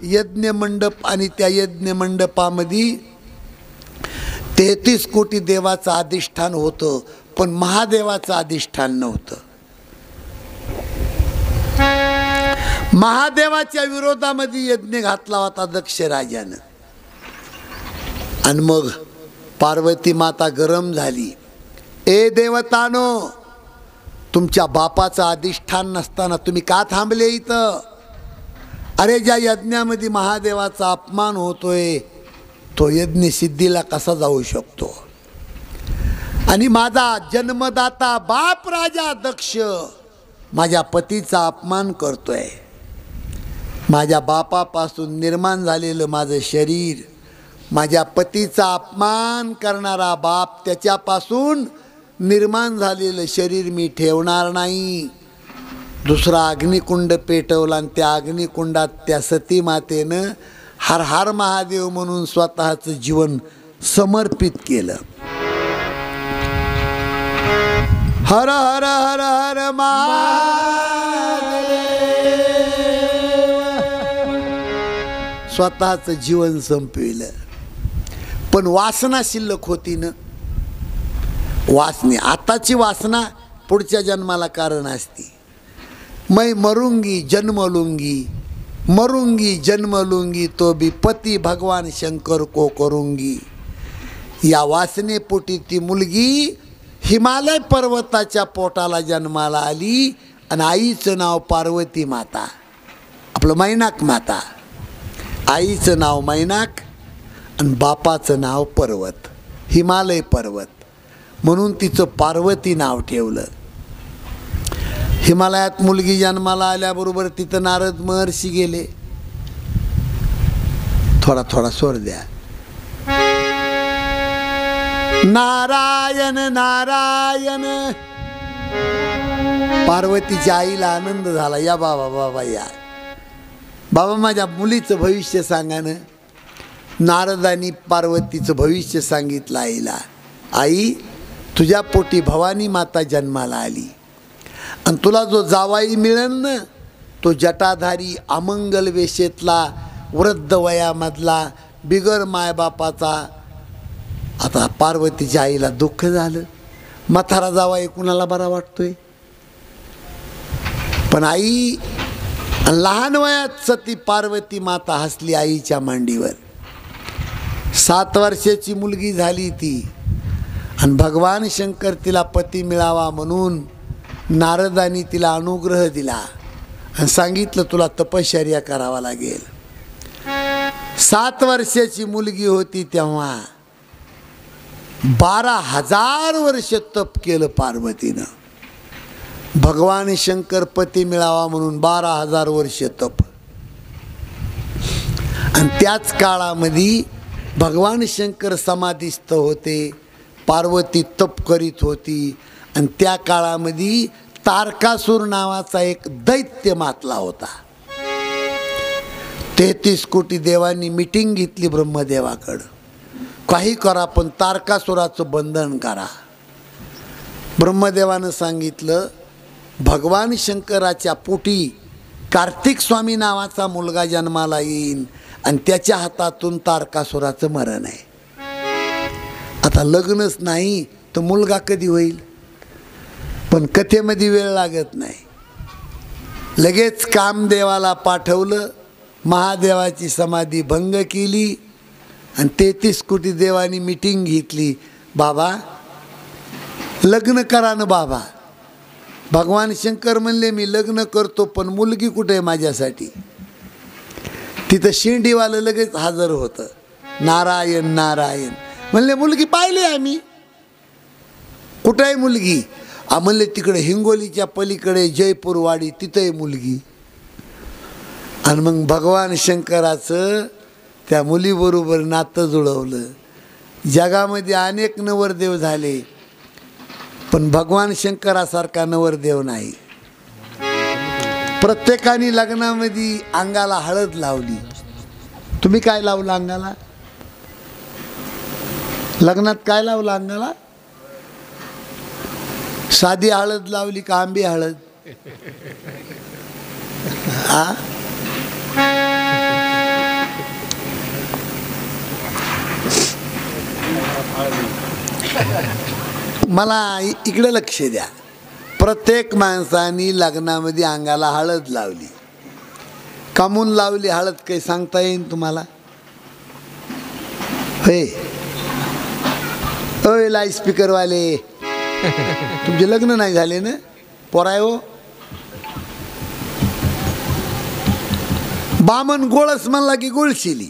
यज्ञ मंडप आणि त्या यज्ञ मंडपामध्ये 33 कोटी देवाचं अधिष्ठान होतं, पण महादेवाचं अधिष्ठान नव्हतं. महादेवाच्या विरोधामध्ये यज्ञ घातला होता दक्ष राजानं. आणि मग पार्वती माता गरम झाली. ए देवतानो, तुमच्या बापाचं अधिष्ठान नसताना तुम्ही का थांबले इथं? अरे ज्या यज्ञामध्ये महादेवाचा अपमान होतोय तो यज्ञ सिद्धीला कसा जाऊ शकतो? आणि माझा जन्मदाता बाप राजा दक्ष माझ्या पतीचा अपमान करतोय. माझ्या बापापासून निर्माण झालेलं माझं शरीर, माझ्या पतीचा अपमान करणारा बाप, त्याच्यापासून निर्माण झालेलं शरीर मी ठेवणार नाही. दुसरा अग्निकुंड पेटवला आणि त्या अग्निकुंडात त्या सती मातेनं हर हर महादेव म्हणून स्वतःचं जीवन समर्पित केलं. हर हर हर हर महादेव, स्वतःचं जीवन संपविलं. पण वासना शिल्लक होती ना. वासने आताची वासना पुढच्या जन्माला कारण असती. मैं मरूंगी जन्म लूंगी, मरूंगी जन्म लूंगी, तो भी पती भगवान शंकर को करूंगी. या वासनेपोटी ती मुलगी हिमालय पर्वताच्या पोटाला जन्माला आली आणि आईचं नाव पार्वती माता, आपलं मैनाक माता. आईचं नाव मैनाक आणि बापाचं नाव पर्वत, हिमालय पर्वत, म्हणून तिचं पार्वती नाव ठेवलं. हिमालयात मुलगी जन्माला आल्याबरोबर तिथं नारद महर्षी गेले. थोडा थोडा स्वर द्या. नारायण नारायण. पार्वतीच्या आईला आनंद झाला. या बाबा बाबा या बाबा, माझ्या मुलीचं भविष्य सांगा ना. नारदांनी पार्वतीचं भविष्य सांगितलं आईला. आई, तुझ्या पोटी भवानी माता जन्माला आली आणि तुला जो जावाई मिळेल ना, तो जटाधारी अमंगल वेशेतला वृद्ध वयामधला बिगर मायबापाचा. आता पार्वतीच्या आईला दुःख झालं. म्हातारा जावाई कुणाला बरा वाटतोय? पण आई लहान वयात सती पार्वती माता हसली आईच्या मांडीवर. 7 वर्षाची मुलगी झाली ती आणि भगवान शंकर तिला पती मिळावा म्हणून नारदांनी तिला अनुग्रह दिला आणि सांगितलं तुला तपश्चर्या करावा लागेल. 7 वर्षाची मुलगी होती तेव्हा 12,000 वर्ष तप केलं पार्वतीनं. भगवान शंकर पती मिळावा म्हणून 12,000 वर्ष तप. आणि त्याच काळामध्ये भगवान शंकर समाधिस्थ होते, पार्वती तप करीत होती. आणि त्या काळामध्ये तारकासूर नावाचा एक दैत्य मातला होता. 33 कोटी देवांनी मिटिंग घेतली ब्रह्मदेवाकडं. काही करा पण तारकासुराचं बंधन करा. ब्रह्मदेवानं सांगितलं भगवान शंकराच्या पोटी कार्तिक स्वामी नावाचा मुलगा जन्माला येईल आणि त्याच्या हातातून तारकासुराचं मरण आहे. आता लग्नच नाही तर मुलगा कधी होईल? पण कथेमध्ये वेळ लागत नाही. लगेच कामदेवाला पाठवलं, महादेवाची समाधी भंग केली आणि 33 कोटी देवांनी मिटिंग घेतली. बाबा लग्न करा ना बाबा. भगवान शंकर म्हणले मी लग्न करतो पण मुलगी कुठे आहे माझ्यासाठी? तिथं शिंडीवालं लगेच हजर होतं. नारायण नारायण म्हणले मुलगी पाहिली आम्ही. कुठं आहे मुलगी? म्हणले तिकडे हिंगोलीच्या पलीकडे जयपूरवाडी, तिथं आहे मुलगी. आणि मग भगवान शंकराचं त्या मुलीबरोबर नातं जुळवलं. जगामध्ये अनेक नवरदेव झाले पण भगवान शंकरासारखा नवरदेव नाही. प्रत्येकाने लग्नामध्ये अंगाला हळद लावली. तुम्ही काय लावलं अंगाला? लग्नात काय लावलं अंगाला? साधी हळद लावली का आंबी हळद? मला इकडे लक्ष द्या. प्रत्येक माणसाने लग्नामध्ये अंगाला हळद लावली. कामून लावली हळद काही सांगता येईल तुम्हाला? होय होय लाईट स्पीकरवाले, तुमचे लग्न नाही झाले ना पोराय हो? बामण गोळच म्हणला की गुळशिली.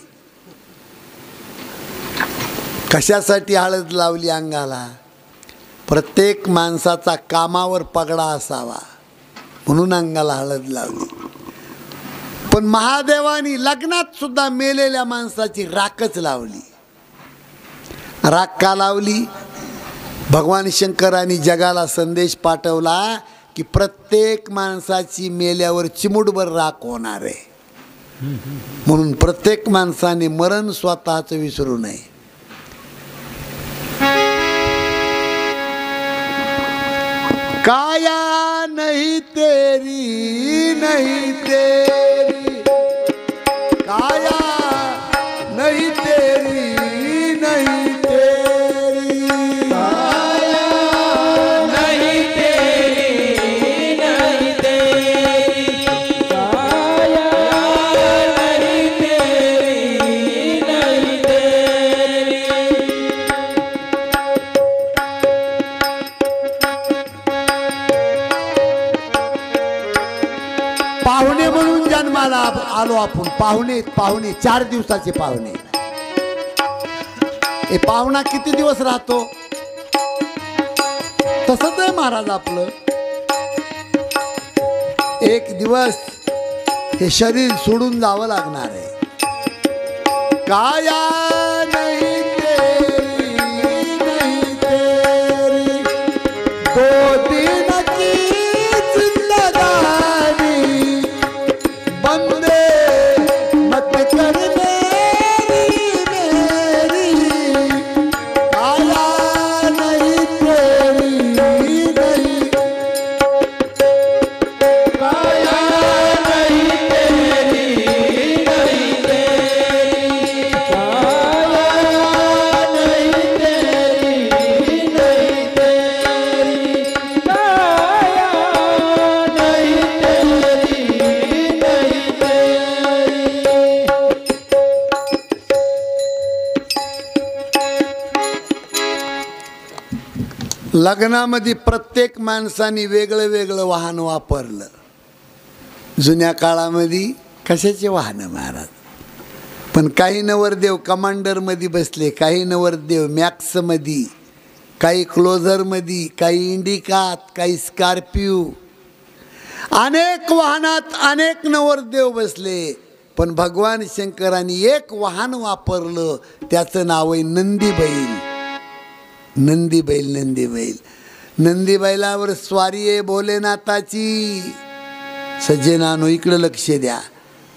कशासाठी हळद लावली अंगाला? प्रत्येक माणसाचा कामावर पगडा असावा म्हणून अंगाला हळद लावली. पण महादेवानी लग्नात सुद्धा मेलेल्या माणसाची राखच लावली. राख का लावली? भगवान शंकरांनी जगाला संदेश पाठवला की प्रत्येक माणसाची मेल्यावर चिमुटभर राख होणार आहे. म्हणून प्रत्येक माणसाने मरण स्वतःच विसरू नये. काया नहीं तेरी नहीं तेरी, काया नहीं तेरी नहीं तेरी, काया नहीं तेरी नहीं तेरी, काया नहीं तेरी नहीं तेरी. पाहुणे म्हणून जन्माला आलो आपण. पाहुणे पाहुणे 4 दिवसाचे पाहुणे. हे पाहुणा किती दिवस राहतो? तसंच आहे महाराज आपलं. एक दिवस हे शरीर सोडून जावं लागणार आहे. काया नहीं तेरी नहीं तेरी, 2 दिन की जिंदगानी बंदे मत कर मेरी मेरी, काया नहीं तेरी नहीं, काया नहीं तेरी नहीं तेरी, काया नहीं तेरी नहीं तेरी, काया नहीं तेरी नहीं तेरी. लग्नामध्ये प्रत्येक माणसाने वेगळं वेगळं वाहन वापरलं. जुन्या काळामध्ये कशाचे वाहन महाराज? पण काही नवरदेव कमांडरमध्ये बसले, काही नवरदेव मॅक्समध्ये, काही क्लोजरमध्ये, काही इंडिकात, काही स्कॉर्पिओ. अनेक वाहनात अनेक नवरदेव बसले. पण भगवान शंकरांनी एक वाहन वापरलं, त्याचं नाव आहे नंदी बैल. नंदी बैल नंदी बैल. नंदी बैलावर स्वारी आहे भोलेनाथाची. सज्जनानो इकडं लक्ष द्या,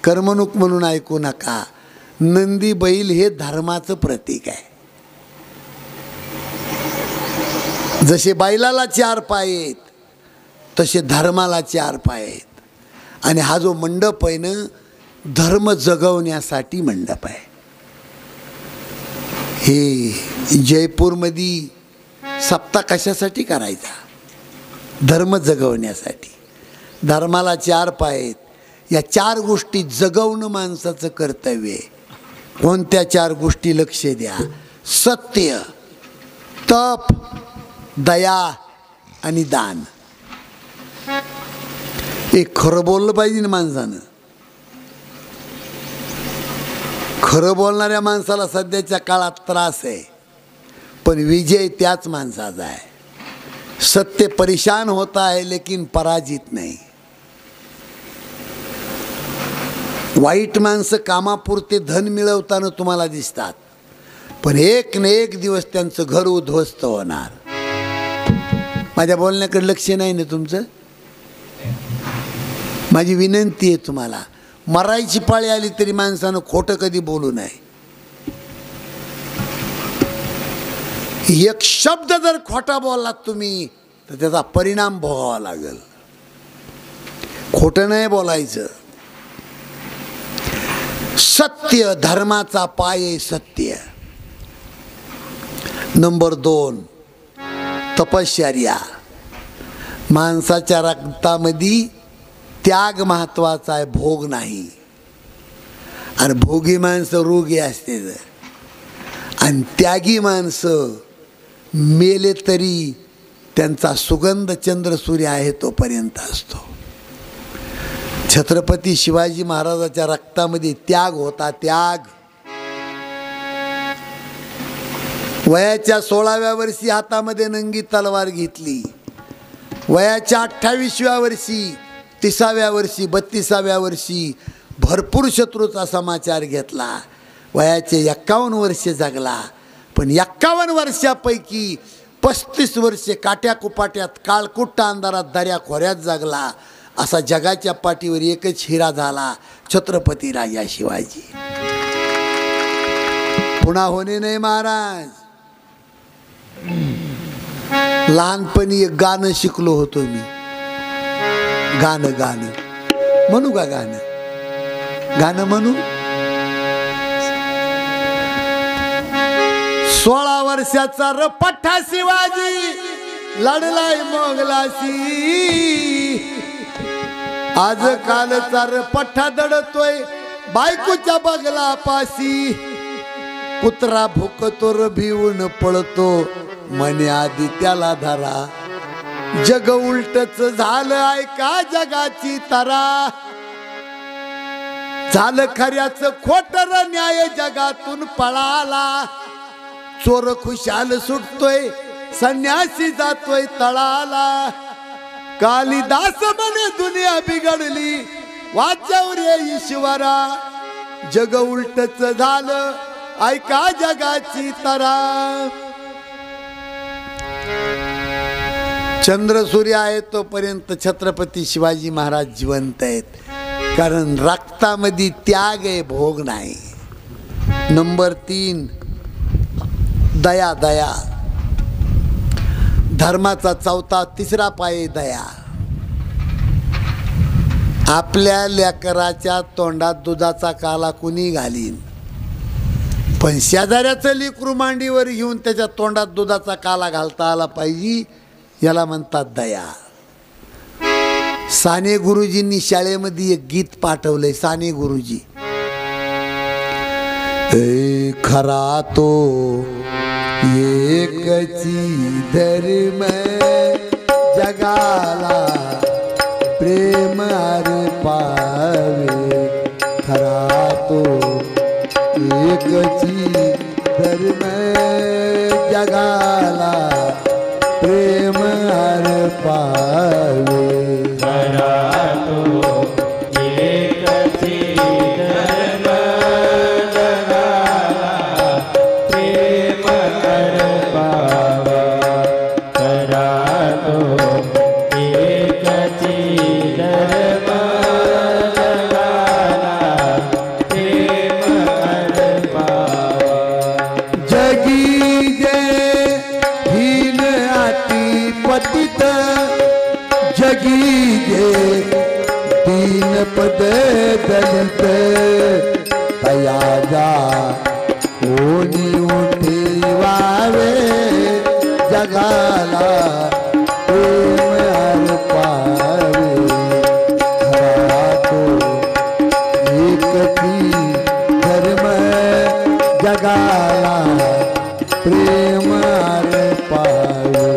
कर्मणूक म्हणून ऐकू नका. नंदी बैल हे धर्माचं प्रतीक आहे. जसे बैलाला 4 पाय आहेत तसे धर्माला 4 पाय आहेत. आणि हा जो मंडप आहे ना, धर्म जगवण्यासाठी मंडप आहे. हे जयपूरमध्ये सप्ताह कशासाठी करायचा? धर्म जगवण्यासाठी. धर्माला 4 पाय आहेत. या 4 गोष्टी जगवणं माणसाचं कर्तव्य आहे. कोणत्या 4 गोष्टी? लक्ष द्या. सत्य, तप, दया आणि दान. हे खरं बोललं पाहिजे ना माणसानं. खरं बोलणाऱ्या माणसाला सध्याच्या काळात त्रास आहे, पण विजय त्याच माणसाचा आहे. सत्य परेशान होता है लेकिन पराजित नाही. वाईट माणसं कामापुरते धन मिळवताना तुम्हाला दिसतात, पण एक न एक दिवस त्यांचं घर उद्ध्वस्त होणार. माझ्या बोलण्याकडे लक्ष नाही ना तुमचं? माझी विनंती आहे तुम्हाला, मरायची पाळी आली तरी माणसानं खोटं कधी बोलू नये. एक शब्द जर खोटा बोललात तुम्ही तर त्याचा परिणाम भोगावा लागेल. खोटं नाही बोलायचं. सत्य धर्माचा पाय आहे. सत्य. नंबर 2 तपश्चर्या. माणसाच्या रक्तामध्ये त्याग महत्वाचा आहे, भोग नाही. आणि भोगी माणसं रोगी असते आणि त्यागी माणसं मेले तरी त्यांचा सुगंध चंद्र सूर्य आहे तोपर्यंत असतो. छत्रपती शिवाजी महाराजाच्या रक्तामध्ये त्याग होता, त्याग. वयाच्या 16व्या वर्षी हातामध्ये नंगी तलवार घेतली. वयाच्या 28व्या वर्षी, 30व्या वर्षी, 32व्या वर्षी भरपूर शत्रूचा समाचार घेतला. वयाचे 51 वर्ष जगला. पण 51 वर्षापैकी 35 वर्षे काट्या कुपाट्यात काळकुट्ट अंधारात दऱ्या खोऱ्यात जगला. असा जगाच्या पाठीवर एकच हिरा झाला, छत्रपती राजा शिवाजी. पुन्हा होणे नाही महाराज. लहानपणी एक गाणं शिकलो होतो मी. गाणं म्हणू का? गाणं म्हणू. 16 वर्षाचा रपठ्ठा शिवाजी लढलाय मोगलाशी. आज कालचा रपठ्ठा दडतोय बायकोच्या बगलापाशी. कुत्रा भुकतो र भिवून पळतो मने आधी त्याला धरा. जग उलटच झालं ऐका जगाची तरा. झालं खऱ्याच खोटर न्याय जगातून पळाला. चोर खुशाल सुटतोय संन्यासी जातोय तळाला. कालिदास म्हणे दुनिया बिघडली वाच्यावर ईश्वरा. जग उलटच झालं ऐका जगाची तरा. चंद्र सूर्य आहे तोपर्यंत छत्रपती शिवाजी महाराज जिवंत आहेत. कारण रक्तामध्ये त्याग आहे, भोग नाही. नंबर 3 दया. धर्माचा तिसरा पाय दया. आपल्या लेकराच्या तोंडात दुधाचा काला कुणी घालीन, पण शेजाऱ्याचं लेकरू मांडीवर घेऊन त्याच्या तोंडात दुधाचा काला घालता आला पाहिजे, याला म्हणतात दया. साने गुरुजींनी शाळेमध्ये एक गीत पाठवलंय. साने गुरुजी, खरा तो एकची धर्म जगाला प्रेम अर्पावे. खरा तो एकची धर्म जगाला प्रेम अर्पावे. पद दलित तयाजा कोणी उठवावे जगाला प्रेम अर्पावे. खरा तो एकची धर्म जगाला प्रेम अर्पावे.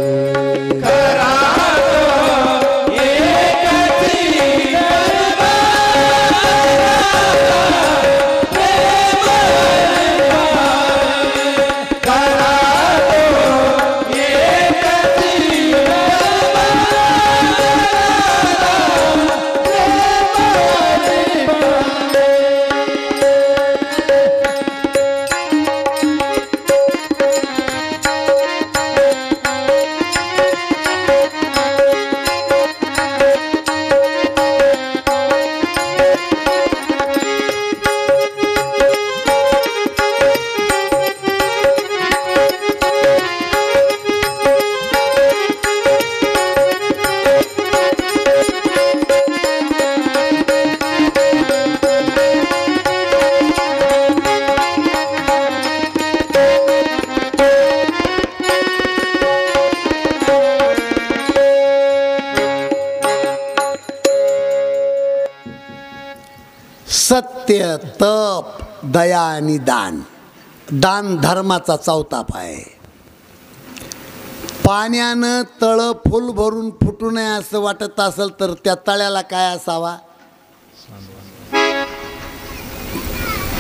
सत्य, तप, दया आणि दान. दान धर्माचा चौथा पाय आहे. पाण्यानं तळं फुल भरून फुटू नये असं वाटत असेल तर त्या तळ्याला काय असावा?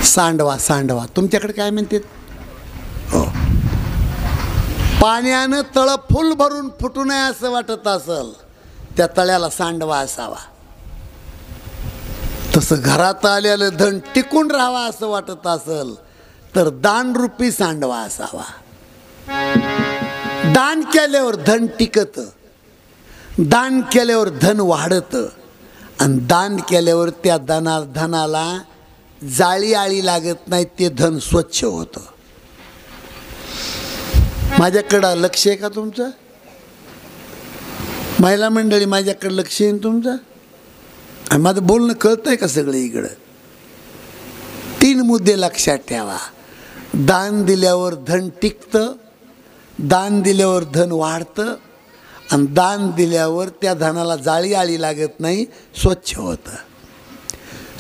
सांडवा. सांडवा तुमच्याकडे काय म्हणतात? हो. पाण्यानं तळं फुल भरून फुटू नये असं वाटत असेल त्या तळ्याला सांडवा असावा. तसं घरात आलेलं धन टिकून राहावा असं वाटत असेल तर दानरूपी सांडवा असावा. दान केल्यावर धन टिकतं, दान केल्यावर धन वाढतं आणि दान केल्यावर त्या धनाला जाळी आळी लागत नाही, ते धन स्वच्छ होतं. माझ्याकडं लक्ष आहे का तुमचं? महिला मंडळी माझ्याकडे लक्ष आहे तुमचं? आणि माझं बोलणं कळतंय का सगळं इकडं? 3 मुद्दे लक्षात ठेवा. दान दिल्यावर धन टिकतं, दान दिल्यावर धन वाढतं आणि दान दिल्यावर त्या धनाला जाळी आळी लागत नाही, स्वच्छ होतं.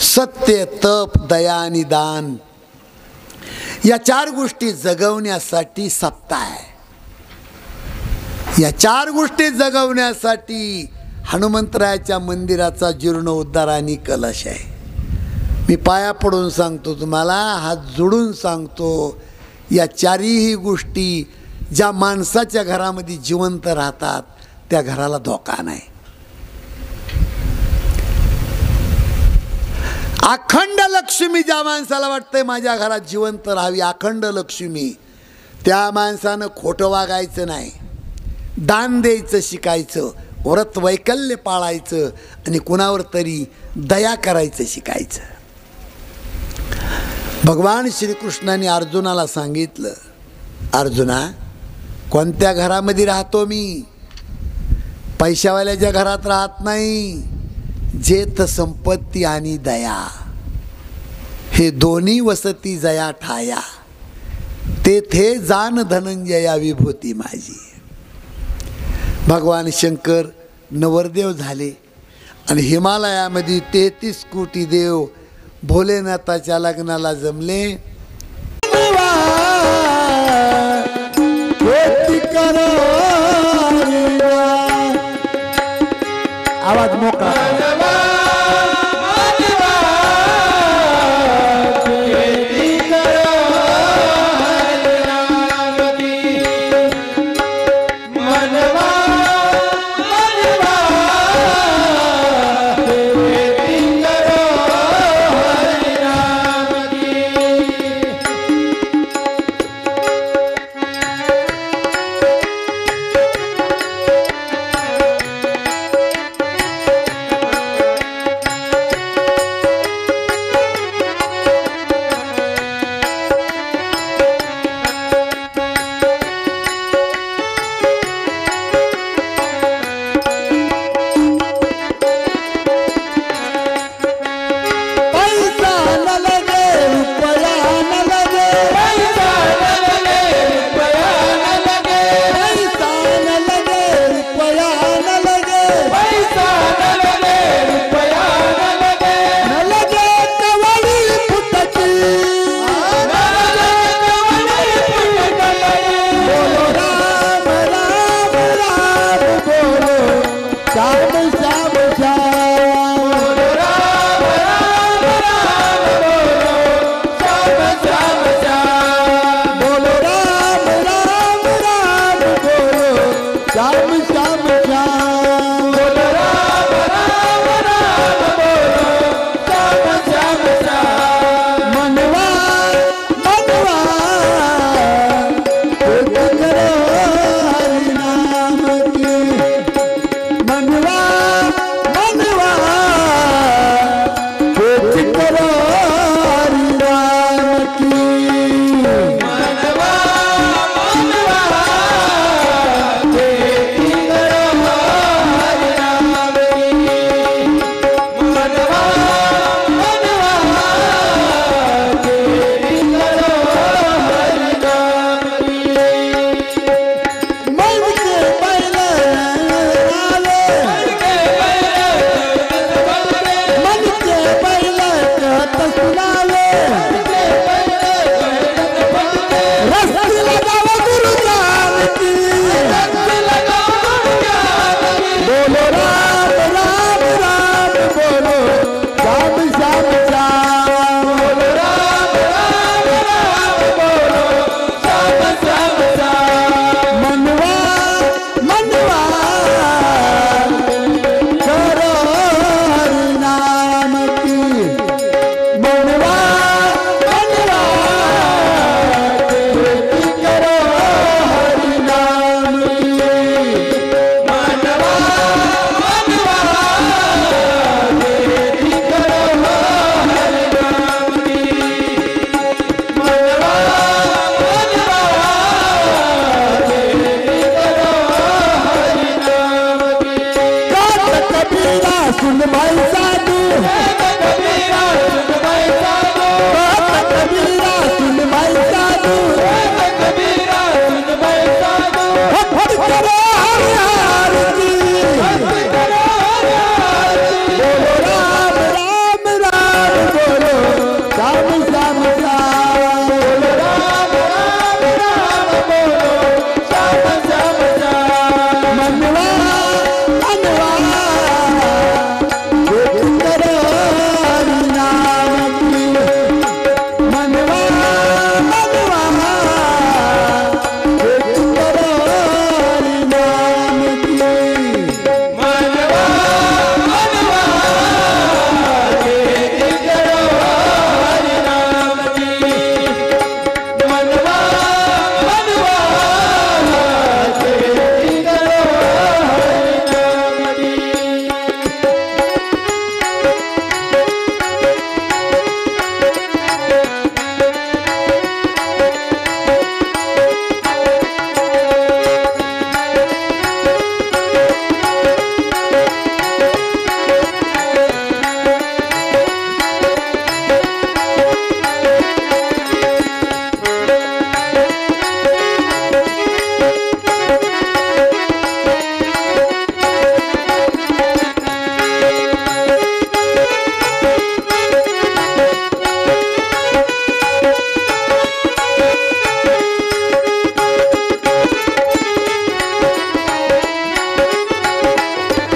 सत्य, तप, दया आणि दान या 4 गोष्टी जगवण्यासाठी सप्ताह आहे. या 4 गोष्टी जगवण्यासाठी हनुमंतरायाच्या मंदिराचा जीर्णोद्धार आणि कलश आहे. मी पाया पडून सांगतो तुम्हाला, हात जोडून सांगतो, या 4ही गोष्टी ज्या माणसाच्या घरामध्ये जिवंत राहतात त्या घराला धोका नाही. अखंड लक्ष्मी ज्या माणसाला वाटतंय माझ्या घरात जिवंत राहावी, अखंड लक्ष्मी, त्या माणसानं खोटं वागायचं नाही, दान द्यायचं शिकायचं, व्रत वैकल्य पाळायचं आणि कुणावर तरी दया करायचं शिकायचं. भगवान श्रीकृष्णाने अर्जुनाला सांगितलं, अर्जुना कोणत्या घरामध्ये राहतो मी? पैशावाल्याच्या घरात राहत नाही. जेथ संपत्ती आणि दया हे दोन्ही वसती जया ठाया, तेथे जान धनंजया विभूती माझी. भगवान शंकर नवरदेव झाले आणि हिमालयामध्ये 33 कोटी देव भोलेनाथाच्या लग्नाला जमले. आवाज मोकळा. हात सुनावे रस्त्याला जाव गुरु जानकी बोलो राम राम राम बोलो श्याम श्याम श्याम बोलो राम राम राम बोलो श्याम श्याम श्याम मनवा मनवा करो हरि नाम की मनवा मनवा करो हरि नाम की मनवा मनवा करो हरि नाम की मनवा मनवा कबीरा सुन भाई साधु कबीरा सुन भाई साधु कबीरा सुन भाई साधु कबीरा सुन भाई साधु हट करो हरि की करो हरि बोलो राम राम राम बोलो श्याम श्याम श्याम बोलो राम राम राम बोलो श्याम श्याम श्याम मनवा मनवा करो हरि नाम की मनवा मनवा करो हरि नाम की मनवा मनवा करो हरि नाम की मनवा मनवा करो हरि नाम की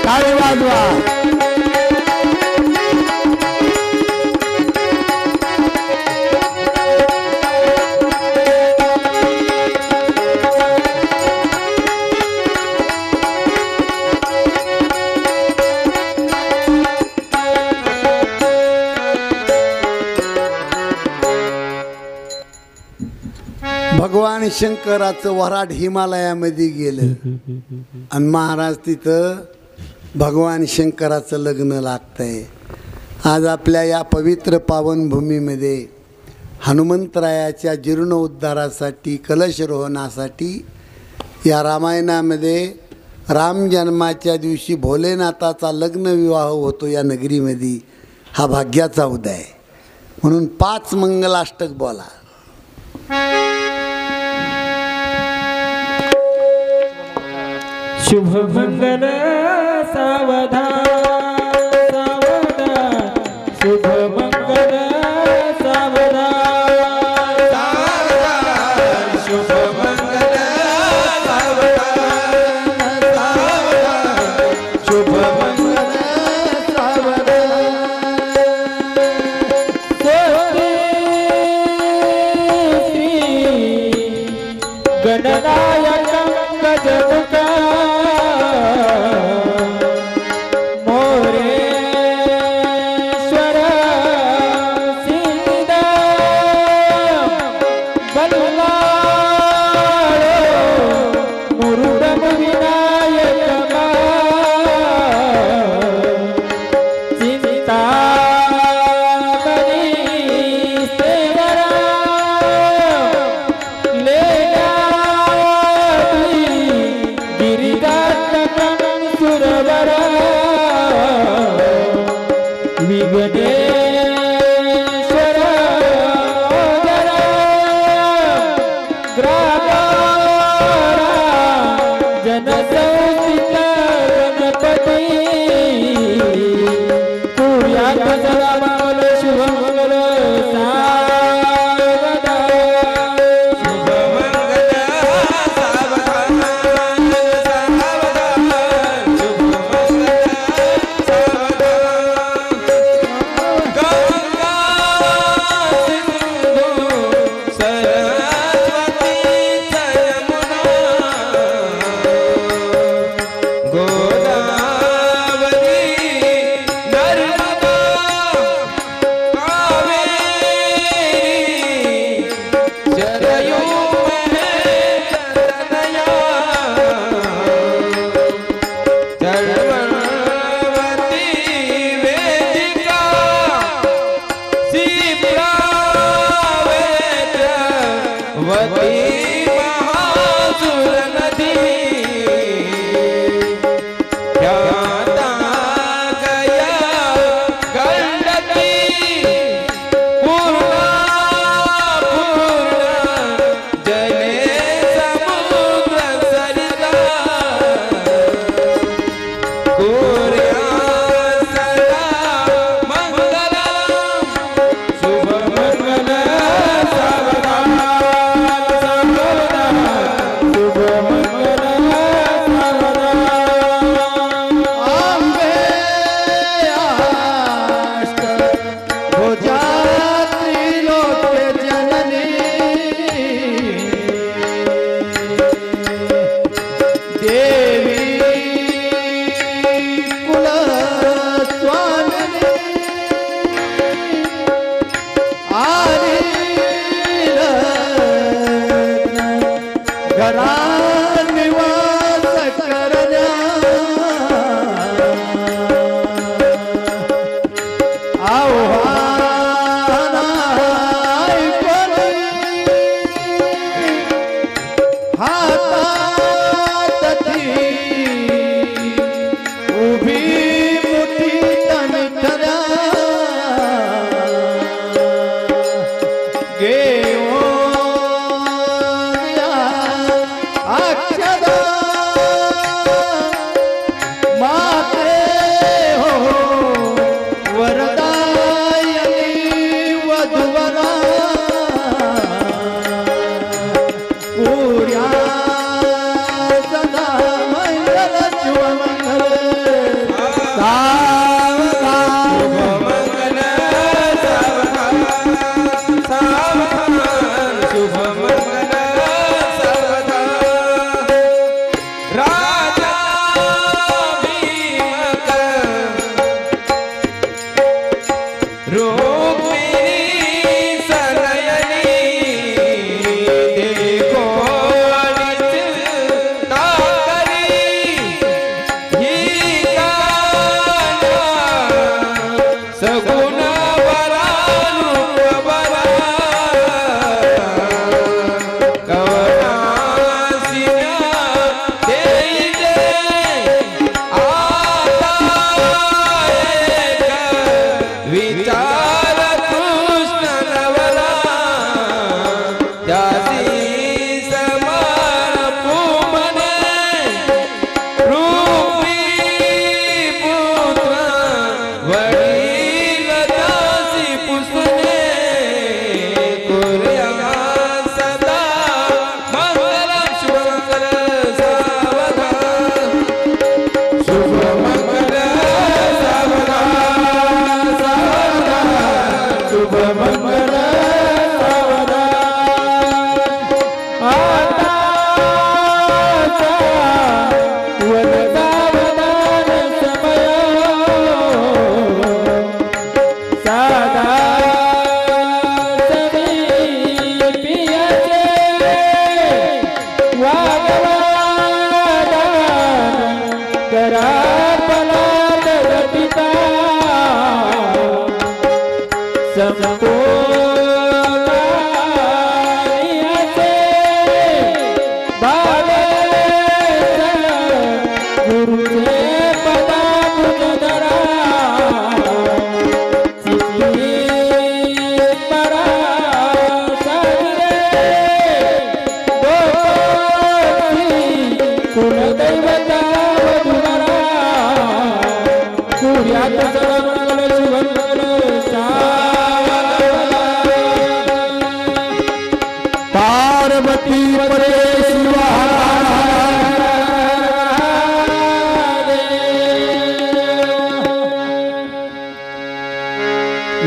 टाळी वाजवा भगवान शंकराचं वराड हिमालयामध्ये गेलं आणि महाराज तिथं भगवान शंकराचं लग्न लागतंय. आज आपल्या या पवित्र पावनभूमीमध्ये हनुमंतरायाच्या जीर्णोद्धारासाठी कलशरोहणासाठी या रामायणामध्ये राम जन्माच्या दिवशी भोलेनाथाचा लग्न विवाह होतो या नगरीमध्ये. हा भाग्याचा उदय म्हणून 5 मंगलाष्टक बोला. शुभ मंगल सावधान सावधान शुभ मंगल सावधान सावधान शुभ मंगल सावधान सावधान शुभ मंगल सावधान श्री गणनायक गजमुखा शुभ मंगल आव्हान ऐकून हातात ती उभी मुठी तणठऱ्या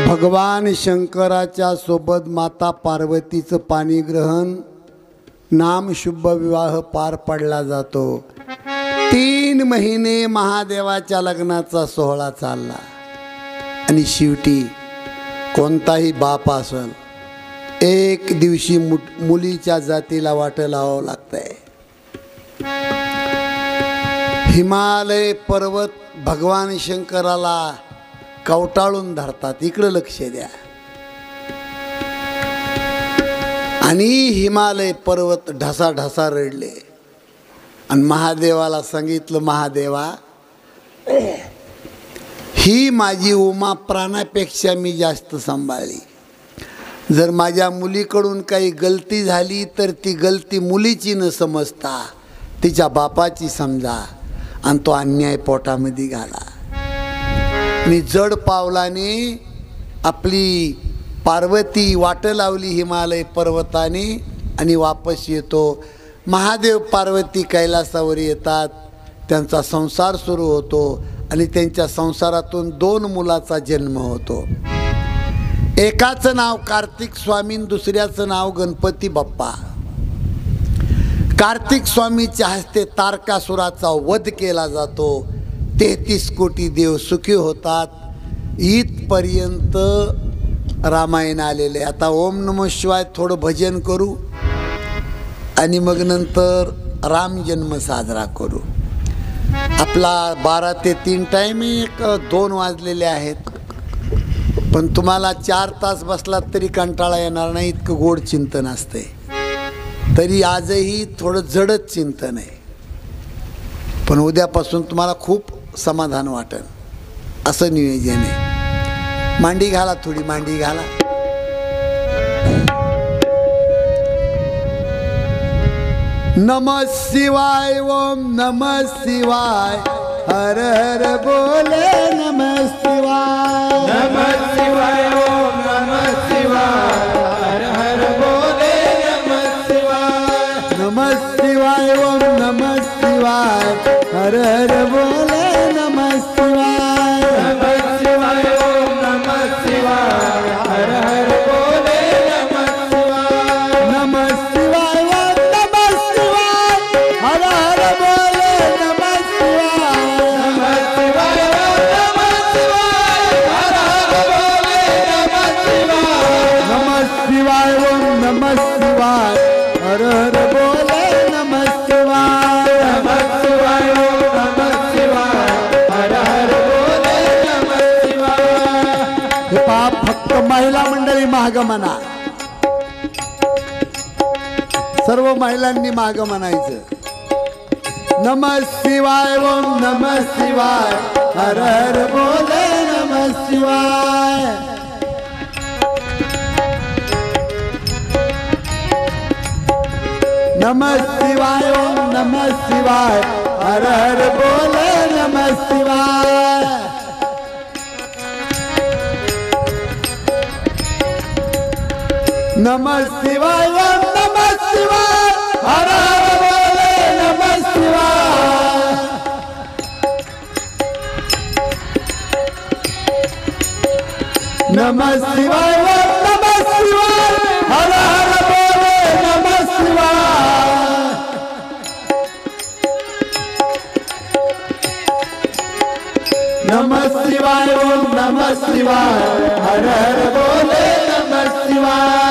भगवान शंकराच्या सोबत माता पार्वतीचं पाणीग्रहण नाम शुभ विवाह पार पडला जातो। 3 महिने महादेवाच्या लग्नाचा सोहळा चालला आणि शेवटी कोणताही बाप असेल एक दिवशी मुलीच्या जातीला वाट लावावं लागतंय। हिमालय पर्वत भगवान शंकराला कवटाळून धरतात, इकडे लक्ष द्या। आणि हिमालय पर्वत ढसा ढसा रडले आणि महादेवाला सांगितलं, महादेवा ही माझी उमा प्राणापेक्षा मी जास्त सांभाळली, जर माझ्या मुलीकडून काही गलती झाली तर ती गलती मुलीची न समजता तिच्या बापाची समजा आणि तो अन्याय पोटामध्ये घाला। आणि जड पावलाने आपली पार्वती वाट लावली हिमालय पर्वताने आणि वापस येतो। महादेव पार्वती कैलासावर येतात, त्यांचा संसार सुरू होतो आणि त्यांच्या संसारातून 2 मुलाचा जन्म होतो। एकाचं नाव कार्तिक स्वामी, दुसऱ्याचं नाव गणपती बाप्पा। कार्तिक स्वामीच्या हस्ते तारकासुराचा वध केला जातो, 33 कोटी देव सुखी होतात। इथपर्यंत रामायण आलेले। आता ओम नमः शिवाय थोडं भजन करू आणि मग नंतर राम जन्म साजरा करू। आपला 12 ते 3 टाईम, 2 वाजलेले आहेत। पण तुम्हाला 4 तास बसलात तरी कंटाळा येणार नाही, इतकं गोड चिंतन असते. तरी आजही थोडं जडच चिंतन आहे, पण उद्यापासून तुम्हाला खूप समाधान वाटेल असं नियोजन आहे. मांडी घाला, थोडी मांडी घाला. नमः शिवाय, ओम नमः शिवाय, हर हर बोले नमः शिवाय. नमः शिवाय ओम नमः शिवाय, हर हर बोले नमः शिवाय. नमः शिवाय, ओम नमः शिवाय, हर हर बोले नमः शिवाय. नमः शिवाय ओम नमः शिवाय, हर हर बोले नमः शिवाय. नमः शिवाय, ओम नमः शिवाय, हर हर बोले नमः शिवाय. नमः शिवाय ओम नमः शिवाय, हर हर बोले नमः शिवाय. नमः शिवाय, ओम नमः शिवाय, हर हर बोले नमः शिवाय. नमः शिवाय ओम नमः शिवाय, हर हर बोले नमः शिवाय. हे पाप फक्त महिला मंडळी माग म्हणा, सर्व महिलांनी माग म्हणायचं. नमः शिवाय, ओम नमः शिवाय, हर हर बोले नमः शिवाय. नमः शिवाय, ओम नमः शिवाय, हर हर बोले नमः शिवाय. नमः शिवाय, ओम नमः शिवाय, हर हर बोले नमः शिवाय. नमः शिवाय, ओम नमः शिवाय, हर हर बोले नमः शिवाय. नमः शिवाय, ओम नमः शिवाय, हर हर बोले नमः शिवाय.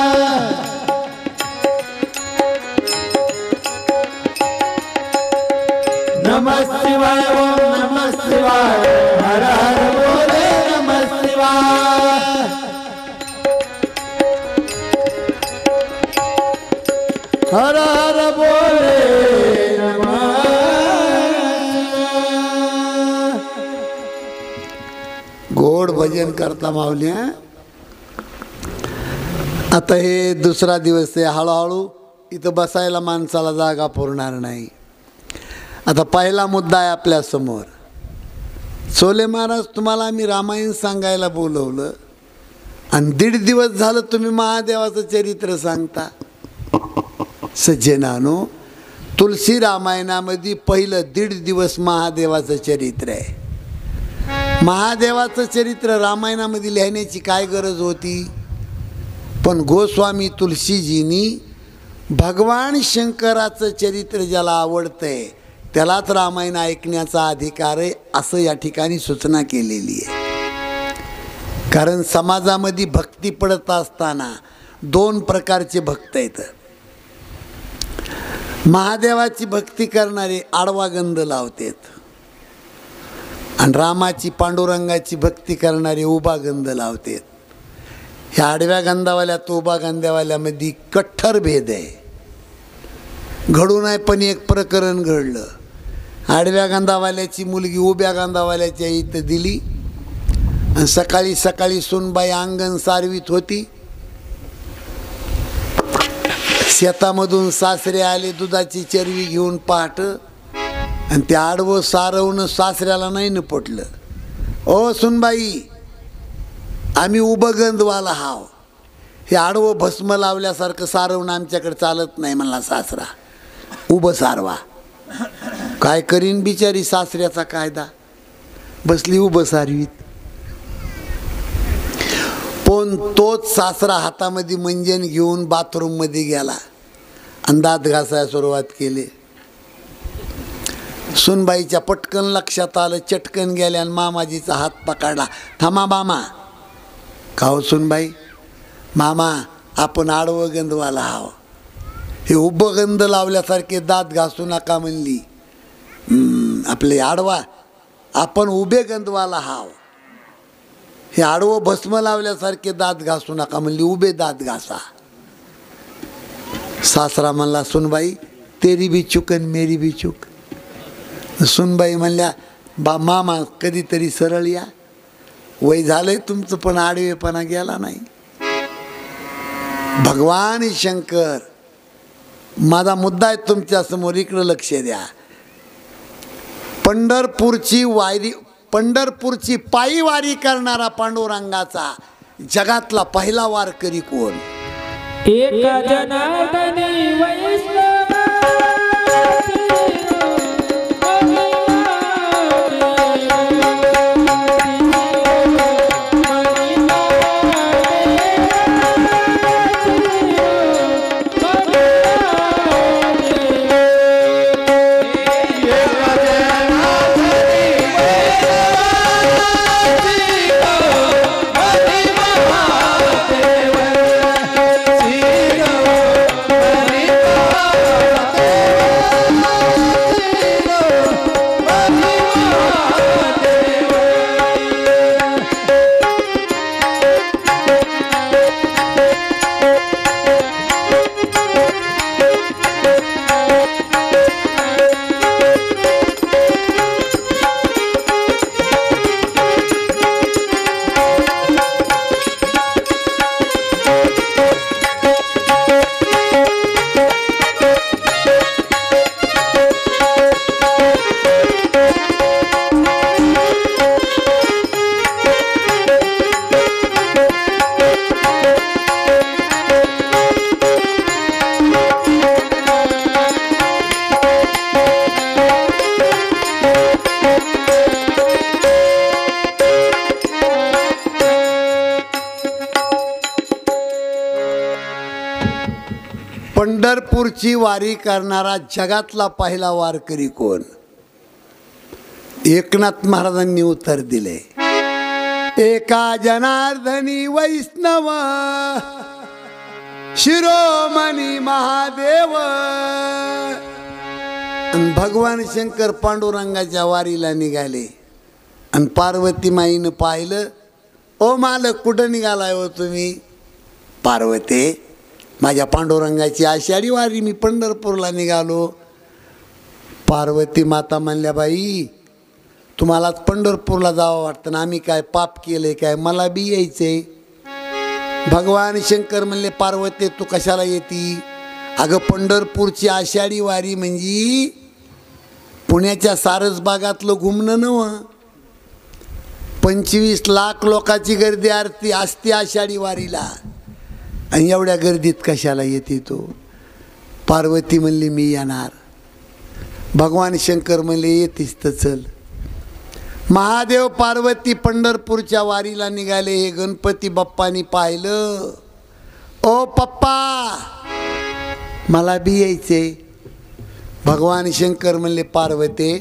नमः शिवाय, ओम नमः शिवाय, हर हर बोले नमः शिवाय. हर हर बोले नमः. गोड भजन करता माऊल्या. आता हे दुसरा दिवस आहे, हळूहळू इथं बसायला माणसाला जागा पुरणार नाही. आता पहिला मुद्दा आहे आपल्या समोर. सोले महाराज, तुम्हाला आम्ही रामायण सांगायला बोलवलं आणि 1.5 दिवस झालं तुम्ही महादेवाचं चरित्र सांगता. सज्जनानो, तुलसी रामायणामध्ये पहिलं 1.5 दिवस महादेवाचं चरित्र आहे. महादेवाचं चरित्र रामायणामध्ये लिहिण्याची काय गरज होती? पण गोस्वामी तुलसीजींनी भगवान शंकराचं चरित्र ज्याला आवडतंय त्यालाच रामायण ऐकण्याचा अधिकार आहे असं या ठिकाणी सूचना केलेली आहे. कारण समाजामध्ये भक्ती पडत असताना 2 प्रकारचे भक्त आहेत. महादेवाची भक्ती करणारे आडवा गंध लावतात आणि रामाची पांडुरंगाची भक्ती करणारे उभा गंध लावतात. ह्या आडव्या गंधावाल्यात उभा गंधावाल्यामध्ये कठ्ठर भेद आहे. घडून आहे पण एक प्रकरण घडलं. आडव्या गंधावाल्याची मुलगी उभ्या गंधावाल्याच्या इथं दिली आणि सकाळी सकाळी सुनबाई अंगण सारवीत होती. शेतामधून सासरे आले दुधाची चरवी घेऊन पहाट आणि ते आडवं सारवणं सासऱ्याला नाही न पटलं. ओ सुनबाई, आम्ही उभं गंधवाला हाव, हे आडवं भस्म लावल्यासारखं सारवणं आमच्याकडे चालत नाही म्हणला सासरा. उभं सारवा. काय करीन बिचारी सासऱ्याचा कायदा, बसली उभं सारवीत. पण तोच सासरा हातामध्ये मंजन घेऊन बाथरूममध्ये गेला आणि दात घासायला सुरुवात केली. सुनबाईच्या पटकन लक्षात आलं, चटकन गेल्या आणि मामाजीचा हात पकडला. थांबा मामा. का हो सुनबाई? मामा, आपण आडवं गंधवाला हाव, हे उभं गंध लावल्यासारखे दात घासू नका म्हणली. आपले आडवा, आपण उभे गंधवाला हाव. हे आडवं भस्म लावल्यासारखे दात घासू नका म्हणली, उभे दात घासा. सासरा म्हणला सुनबाई तेरी भी चूक आणि मेरी भी चूक. सुनबाई म्हणल्या मामा कधीतरी सरळ या, वय झालंय तुमचं पण आडवेपणा गेला नाही. भगवान शंकर, माझा मुद्दा आहे तुमच्या समोर, इकडं लक्ष द्या. पंढरपूरची पायी वारी करणारा पांडुरंगाचा जगातला पहिला वारकरी कोण? एका जनार्दनी वैष्णव पंढरपूरची वारी करणारा जगातला पहिला वारकरी कोण? एकनाथ महाराजांनी उत्तर दिले, एका जनार्दनी वैष्णव शिरोमणी महादेव. भगवान शंकर पांडुरंगाच्या वारीला निघाले आणि पार्वती माईनं पाहिलं, ओ मालक कुठं निघालाय हो तुम्ही? पार्वती, माझ्या पांडुरंगाची आषाढी वारी, मी पंढरपूरला निघालो. पार्वती माता म्हणल्या, बाई तुम्हालाच पंढरपूरला जावं वाटतं ना, आम्ही काय पाप केले काय, मला बी यायचंय. भगवान शंकर म्हणले, पार्वती तू कशाला येती? अगं पंढरपूरची आषाढी वारी म्हणजे पुण्याच्या सारसबागातलं घुमणं नव्हं. 25 लाख लोकांची गर्दी आरती असते आषाढी वारीला, आणि एवढ्या गर्दीत कशाला येते तो? पार्वती म्हणली, मी येणार. भगवान शंकर म्हणले, येतीस तर चल. महादेव पार्वती पंढरपूरच्या वारीला निघाले. हे गणपती बाप्पानी पाहिलं, ओ पप्पा मला बी यायचे. भगवान शंकर म्हणले, पार्वती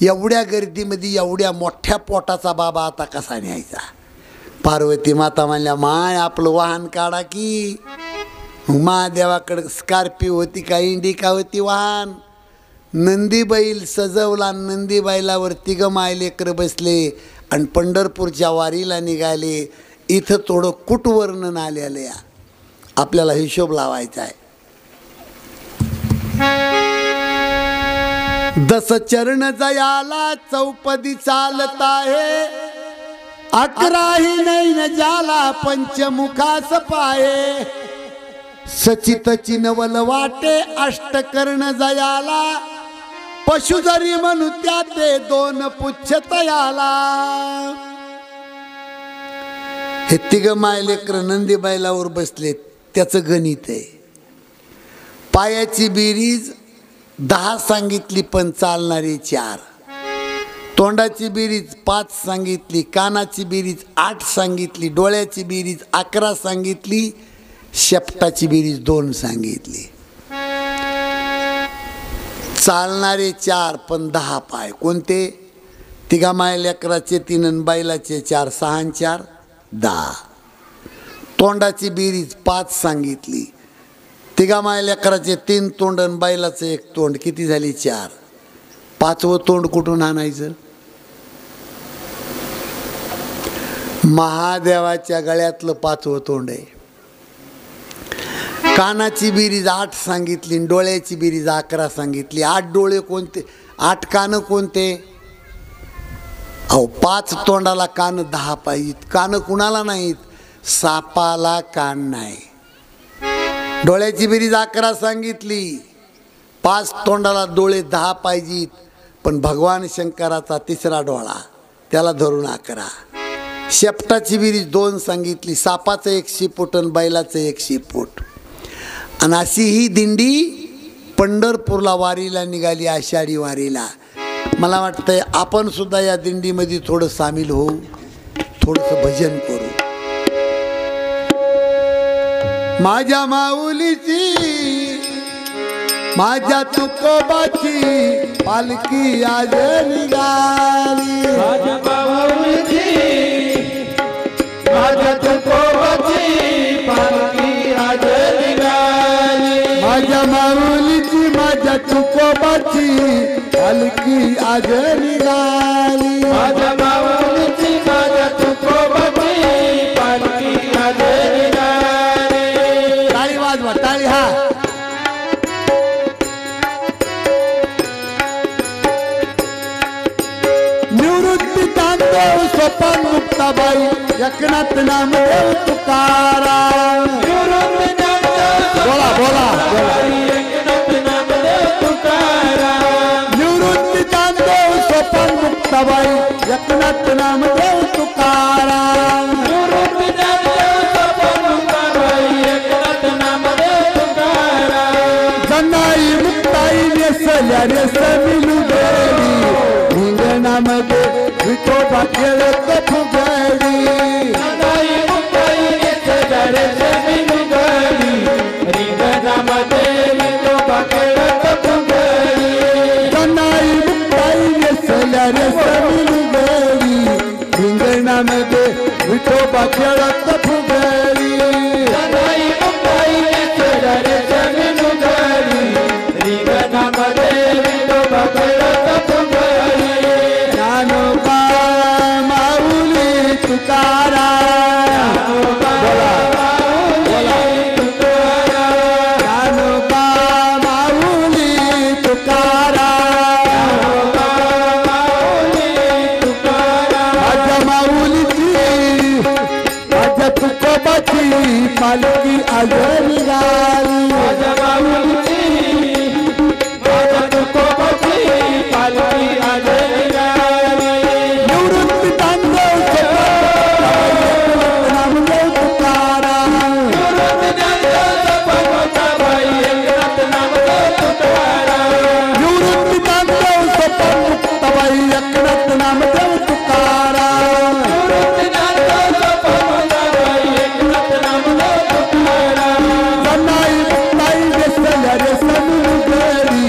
एवढ्या गर्दीमध्ये एवढ्या मोठ्या पोटाचा बाबा आता कसा न्यायचा? पार्वती माता म्हणल्या, माय आपलं वाहन काढा की. महादेवाकडं स्कॉर्पिओ होती का इंडिका होती वाहन. नंदी बैल सजवला, नंदी बैलावर 3 माय लेकरं बसले आणि पंढरपूरच्या वारीला निघाले. इथं थोडं कुटवर्णन आलेलं आहे, आपल्याला हिशोब लावायचा आहे. 10 चरण जयाला चौपदी चालत आहे, 11 नैन जाला पंचमुखास पाये. सचित चिनवल वाटे अष्टकर्ण जयाला, पशु जरी म्हणू त्या ते 2 पुच्छ तयाला. हे 3 माय लेकर नंदी बैलावर बसले, त्याचं गणित आहे. पायाची बेरीज 10 सांगितली पण चालणारी 4. तोंडाची बेरीज 5 सांगितली, कानाची बेरीज 8 सांगितली, डोळ्याची बेरीज 11 सांगितली, शेपटाची बेरीज 2 सांगितली. चालणारे 4 पण 10 पाय कोणते? 3 माय लेकराचे 3 आणि बैलाचे 4, 6 आणि 4 10. तोंडाची बेरीज 5 सांगितली, 3 माय लेकराचे 3 तोंड आणि बैलाचं 1 तोंड, किती झाली 4. 5वं तोंड कुठून आणायचं? महादेवाच्या गळ्यातलं 5वं तोंड आहे. कानाची बेरीज 8 सांगितली, डोळ्याची बेरीज 11 सांगितली. 8 डोळे कोणते, 8 कान कोणते? अहो 5 तोंडाला कान 10 पाहिजेत. कान कुणाला नाहीत? सापाला कान नाही. डोळ्याची बेरीज 11 सांगितली. 5 तोंडाला डोळे 10 पाहिजेत. पण भगवान शंकराचा 3रा डोळा, त्याला धरून 11. शेपटाची बेरीज 2 सांगितली. सापाचं 1 शेपूट आणि बैलाचं 1 शेपूट. आणि अशी ही दिंडी पंढरपूरला वारीला निघाली, आषाढी वारीला. मला वाटतंय आपण सुद्धा या दिंडीमध्ये थोडं सामील होऊ, थोडंसं भजन करू. माझ्या माऊलीची, माझ्या तुकोबाची पालखी आज निघाली. माझ्या माऊलीची, माझ्या तुकोबाची पालखी आज निघाली. माझ्या माऊलीची, माझ्या तुकोबाची पालखी आज निघाली. माझ्या माऊलीची, माझ्या तुकोबाची पालखी आज निघाली. टाळी वाजवा, टाळी. हा निवृत्ती तांदूळ सोपान मुक्ताबाई एकनाथ नामदेव तुकाराम. बोला बोला बोला. एकनाथ नामदेव तुकाराम. निवृत्ती तांदूळ सोपान मुक्ताबाई एकनाथ नामदेव तुकाराम. एकनाथ नामदेव तुकाराम. जनाई मुक्ताई नेसल्या रेशमी लुगडी, रिंगणामध्ये विठोबा खेळत फुगडी. जनाई मुक्ताई नेसल्या रेशमी लुगडी, रिंगणामध्ये विठोबा खेळत फुगडी. जनाई मुक्ताई नेसल्या रेशमी लुगडी, रिंगणामध्ये विठोबा खेळत फुगडी. जनाई मुक्ताई नेसल्या रेशमी लुगडी, रिंगणामध्ये विठोबा खेळत फुगडी. ज्ञानोबा माऊली तुकाराम. बोला ज्ञानोबा माऊली तुकाराम. माझ्या माऊलीची, माझ्या तुकोबाची पालखी आज निघाली. माझ्या माऊलीची, माझ्या तुकोबाची पालखी आज निघाली. निवृत्ती तांदूळ नामदेव तुकाराम. एकनाथ नामदेव तुकाराम. निवृत्ती तांदूळ सोपान मुक्ताबाई एकनाथ नामदेव तुकाराम. जनाई मुक्ताई नेसल्या रेशमी लुगडी,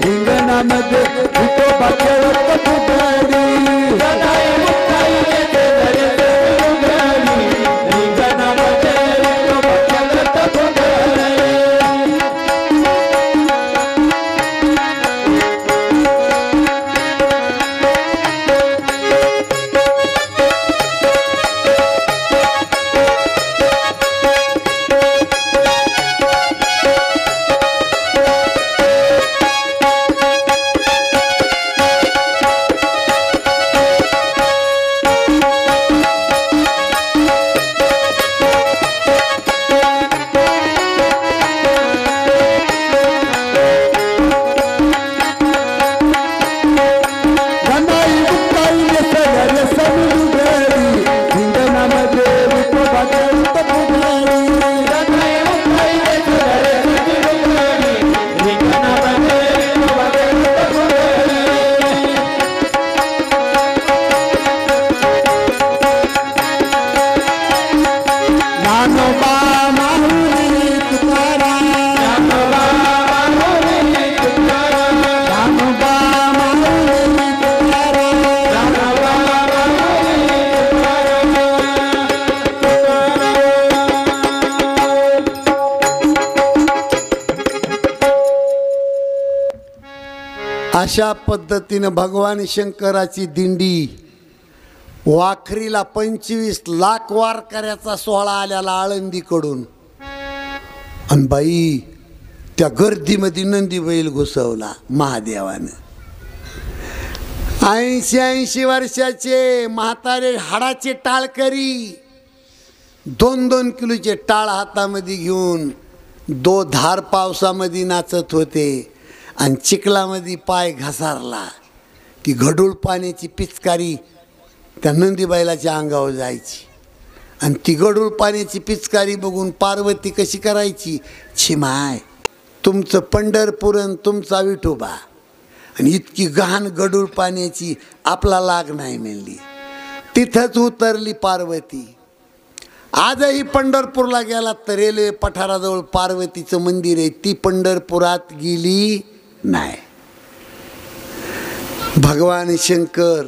रिंगणामध्ये विठोबा खेळत फुगडी. जनाई मुक्ताई नेसल्या रेशमी लुगडी, रिंगणामध्ये विठोबा खेळत फुगडी. ज्ञानोबा माऊली तुकाराम. ज्ञानोबा माऊली तुकाराम. अशा पद्धतीनं भगवान शंकराची दिंडी वाखरीला 25 लाख वारकऱ्याचा सोहळा आल्याला आळंदीकडून, आणि बाई त्या गर्दीमध्ये नंदी बैल घुसवला महादेवानं. 80 वर्षाचे म्हातारे हाडाचे टाळकरी 2-2 किलोचे टाळ हातामध्ये घेऊन धार पावसामध्ये नाचत होते, आणि चिखलामध्ये पाय घसारला की घडूळ पाण्याची पिचकारी त्या नंदीबाईलाच्या अंगावर जायची, आणि ती गडूळ पाण्याची पिचकारी बघून पार्वती कशी करायची, छिमाय तुमचं पंढरपुरण तुमचा विठोबा, आणि इतकी गहाण गडूळ पाण्याची आपला लाग नाही म्हणली. तिथंच उतरली पार्वती. आजही पंढरपूरला गेलात तर रेल्वे पठाराजवळ पार्वतीचं मंदिर आहे, ती पंढरपुरात गेली नाही. भगवान शंकर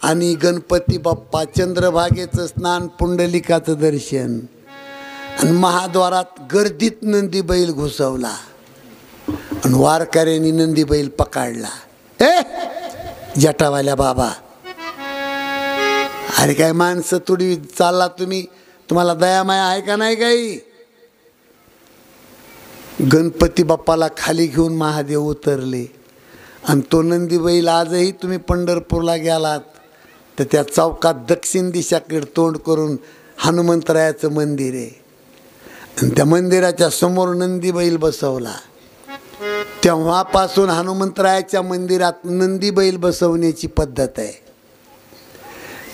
आणि गणपती बाप्पा, चंद्रभागेचं स्नान, पुंडलिकाचं दर्शन, आणि महाद्वारात गर्दीत नंदी बैल घुसवला, आणि वारकऱ्यांनी नंदी बैल पकडला. जटावाल्या बाबा, अरे काय माणसं तुडी चालला तुम्ही, तुम्हाला दयामाया आहे का नाही काही? गणपती बाप्पाला खाली घेऊन महादेव उतरले, आणि तो नंदी बैल आजही तुम्ही पंढरपूरला गेलात तर त्या चौकात दक्षिण दिशाकडे तोंड करून हनुमंतरायाचं मंदिर आहे, आणि त्या मंदिराच्या समोर नंदी बैल बसवला. तेव्हापासून हनुमंतरायाच्या मंदिरात नंदी बैल बसवण्याची पद्धत आहे.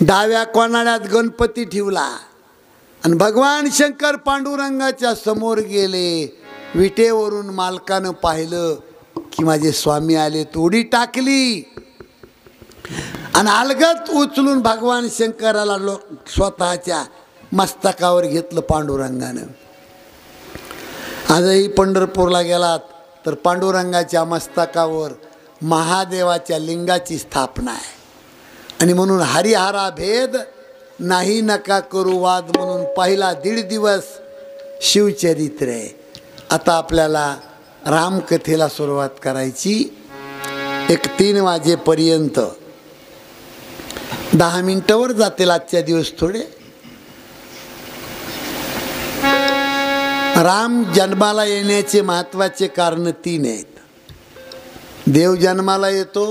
डाव्या कोनाड्यात गणपती ठेवला, आणि भगवान शंकर पांडुरंगाच्या समोर गेले. विटेवरून मालकानं पाहिलं की माझे स्वामी आले, उडी टाकली, आणि अलगत उचलून भगवान शंकराला स्वतःच्या मस्तकावर घेतलं पांडुरंगानं. आजही पंढरपूरला गेलात तर पांडुरंगाच्या मस्तकावर महादेवाच्या लिंगाची स्थापना आहे, आणि म्हणून हरिहरा भेद नाही नका करू वाद म्हणून पहिला 1.5 दिवस शिवचरित्र आहे. आता आपल्याला रामकथेला सुरुवात करायची. 3 वाजेपर्यंत 10 मिनिटावर जातील आजच्या दिवस थोडे. राम जन्माला येण्याचे महत्त्वाचे कारण 3 आहेत. देव जन्माला येतो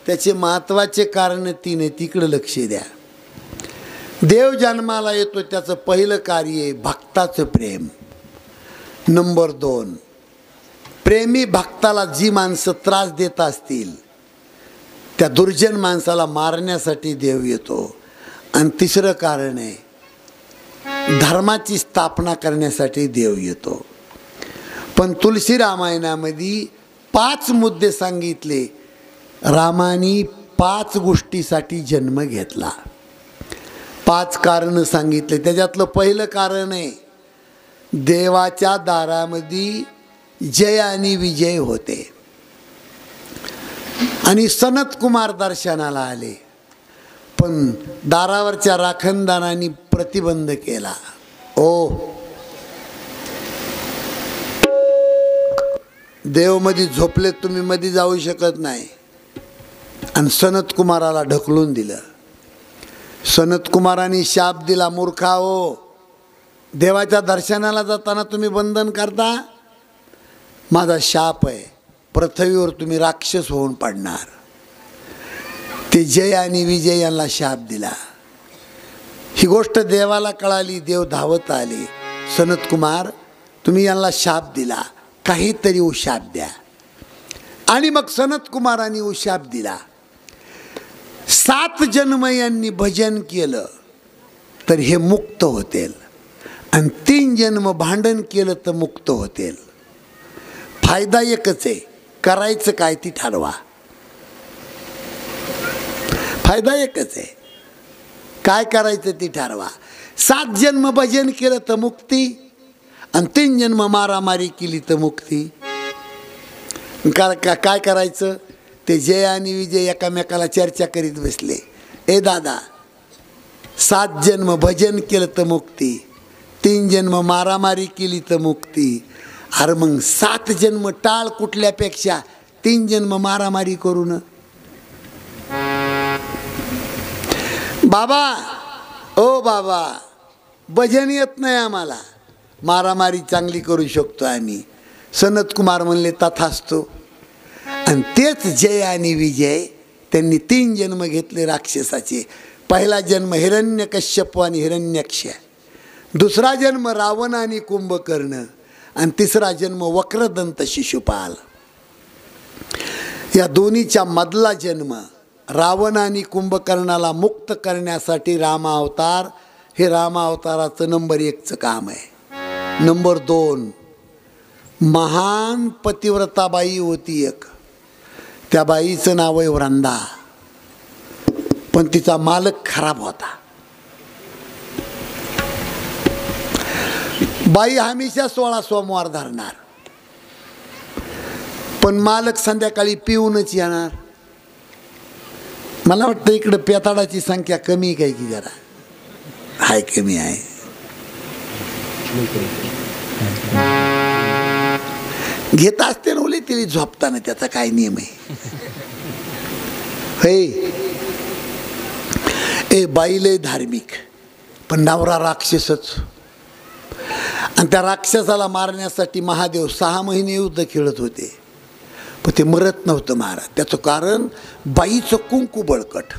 त्याचे महत्त्वाचे कारण 3 आहेत. इकडं लक्ष द्या. देव जन्माला येतो त्याचं पहिलं कार्य आहे भक्ताचं प्रेम. नंबर 2, प्रेमी भक्ताला जी माणसं त्रास देत असतील त्या दुर्जन माणसाला मारण्यासाठी देव येतो. आणि तिसरं कारण आहे धर्माची स्थापना करण्यासाठी देव येतो. पण तुलसी रामायणामध्ये 5 मुद्दे सांगितले. रामाने 5 गोष्टीसाठी जन्म घेतला, 5 कारणं सांगितले. त्याच्यातलं पहिलं कारण आहे देवाच्या दारामध्ये जय आणि विजय होते, आणि सनत कुमार दर्शनाला आले, पण दारावरच्या राखणदारांनी प्रतिबंध केला. देव मध्ये झोपले, तुम्ही मध्ये जाऊ शकत नाही, आणि सनत कुमाराला ढकलून दिलं. सनत कुमारांनी शाप दिला, मूर्खा हो, देवाच्या दर्शनाला जाताना तुम्ही बंधन करता, माझा शाप आहे, पृथ्वीवर तुम्ही राक्षस होऊन पडणार. ते जय आणि विजय यांना शाप दिला. ही गोष्ट देवाला कळाली, देव धावत आले, सनत कुमार तुम्ही यांना शाप दिला, काहीतरी उशाप द्या. आणि मग सनत कुमारांनी उशाप दिला. 7 जन्म यांनी भजन केलं तर हे मुक्त होतील, आणि 3 जन्म भांडण केलं तर मुक्त होतील. फायदा एकच आहे, करायचं काय ती ठरवा. फायदा एकच आहे, काय करायचं ती ठरवा. 7 जन्म भजन केलं तर मुक्ती, आणि 3 जन्म मारामारी केली तर मुक्ती. काय करायचं ते जय आणि विजय एकामेकाला चर्चा करीत बसले. दादा 7 जन्म भजन केलं तर मुक्ती, 3 जन्म मारामारी केली तर मुक्ती. अरे मग 7 जन्म टाळ कुठल्यापेक्षा 3 जन्म मारामारी करून. बाबा, ओ बाबा, भजन येत नाही आम्हाला, मारामारी चांगली करू शकतो आम्ही. सनत कुमार म्हणले तथास्तु. आणि तेच जय आणि विजय त्यांनी 3 जन्म घेतले राक्षसाचे. पहिला जन्म हिरण्यकश्यप आणि हिरण्यक्ष, दुसरा जन्म रावण आणि कुंभकर्ण, आणि तिसरा जन्म वक्रदंत शिशुपाल. या दोन्हीच्या मधला जन्म रावण आणि कुंभकर्णाला मुक्त करण्यासाठी रामावतार, हे रामावताराचं नंबर 1चं काम आहे. नंबर 2, महान पतिव्रता बाई होती एक, त्या बाईचं नाव आहे वृंदा, पण तिचा मालक खराब होता. बाई हमेशा 16 सोमवार धरणार, पण मालक संध्याकाळी पिऊनच येणार. मला वाटतं इकडं पेताडाची संख्या कमी काय की जरा हाय, कमी आहे. घेत असते ना ओले तिला झोपताना, त्याचा काय नियम आहे. ए बाई लय धार्मिक, पण नवरा राक्षसच. आणि त्या राक्षसाला मारण्यासाठी महादेव 6 महिने युद्ध खेळत होते, पण ते मरत नव्हतं महाराज. त्याचं कारण बाईचं कुंकू बळकट.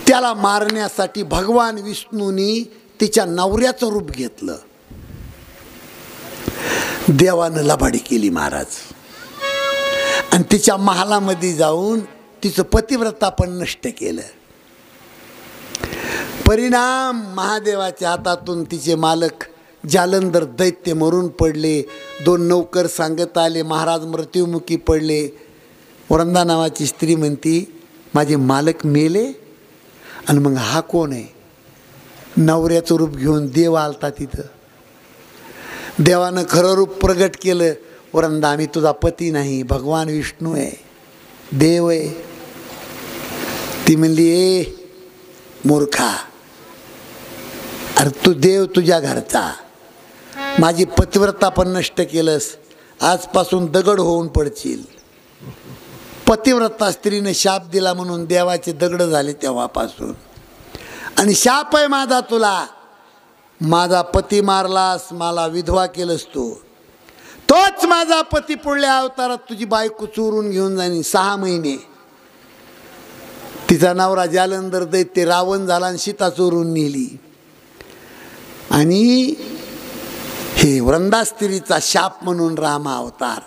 त्याला मारण्यासाठी भगवान विष्णूंनी तिच्या नवऱ्याचं रूप घेतलं. देवानं लबाडी केली महाराज, आणि तिच्या महालामध्ये जाऊन तिचं पतिव्रता पण नष्ट केलं. परिणाम, महादेवाच्या हातातून तिचे मालक जालंधर दैत्य मरून पडले. 2 नौकर सांगत आले, महाराज मृत्युमुखी पडले. वृंदा नावाची स्त्री म्हणती, माझे मालक मेले. आणि मग हा कोण आहे? नवऱ्याचं रूप घेऊन देव आलता तिथं. देवानं खरं रूप प्रगट केलं. वृंदा, आम्ही तुझा पती नाही, भगवान विष्णू आहे, देव आहे. ती म्हणली, ए मूर्खा, अरे तू देव तुझ्या घरचा, माझी पतिव्रता पण नष्ट केलंस, आजपासून दगड होऊन पडशील. पतिव्रता स्त्रीने शाप दिला म्हणून देवाचे दगड झाले तेव्हापासून. आणि शाप आहे माझा तुला, माझा पती मारलास, मला विधवा केलंस तू, तोच माझा पती पुढल्या अवतारात तुझी बायको चोरून घेऊन जाईन. 6 महिने तिचा नवरा जालंधर दैत्य रावण झाला आणि सीता चोरून नेली. आणि हे वृंदा स्त्रीचा शाप म्हणून रामावतार.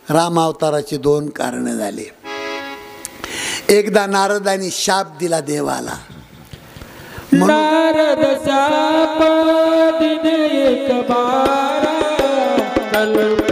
रामावताराचे 2 कारणं झाले. एकदा नारदांनी शाप दिला देवाला, नारद शाप दिने एक बारा, कल्प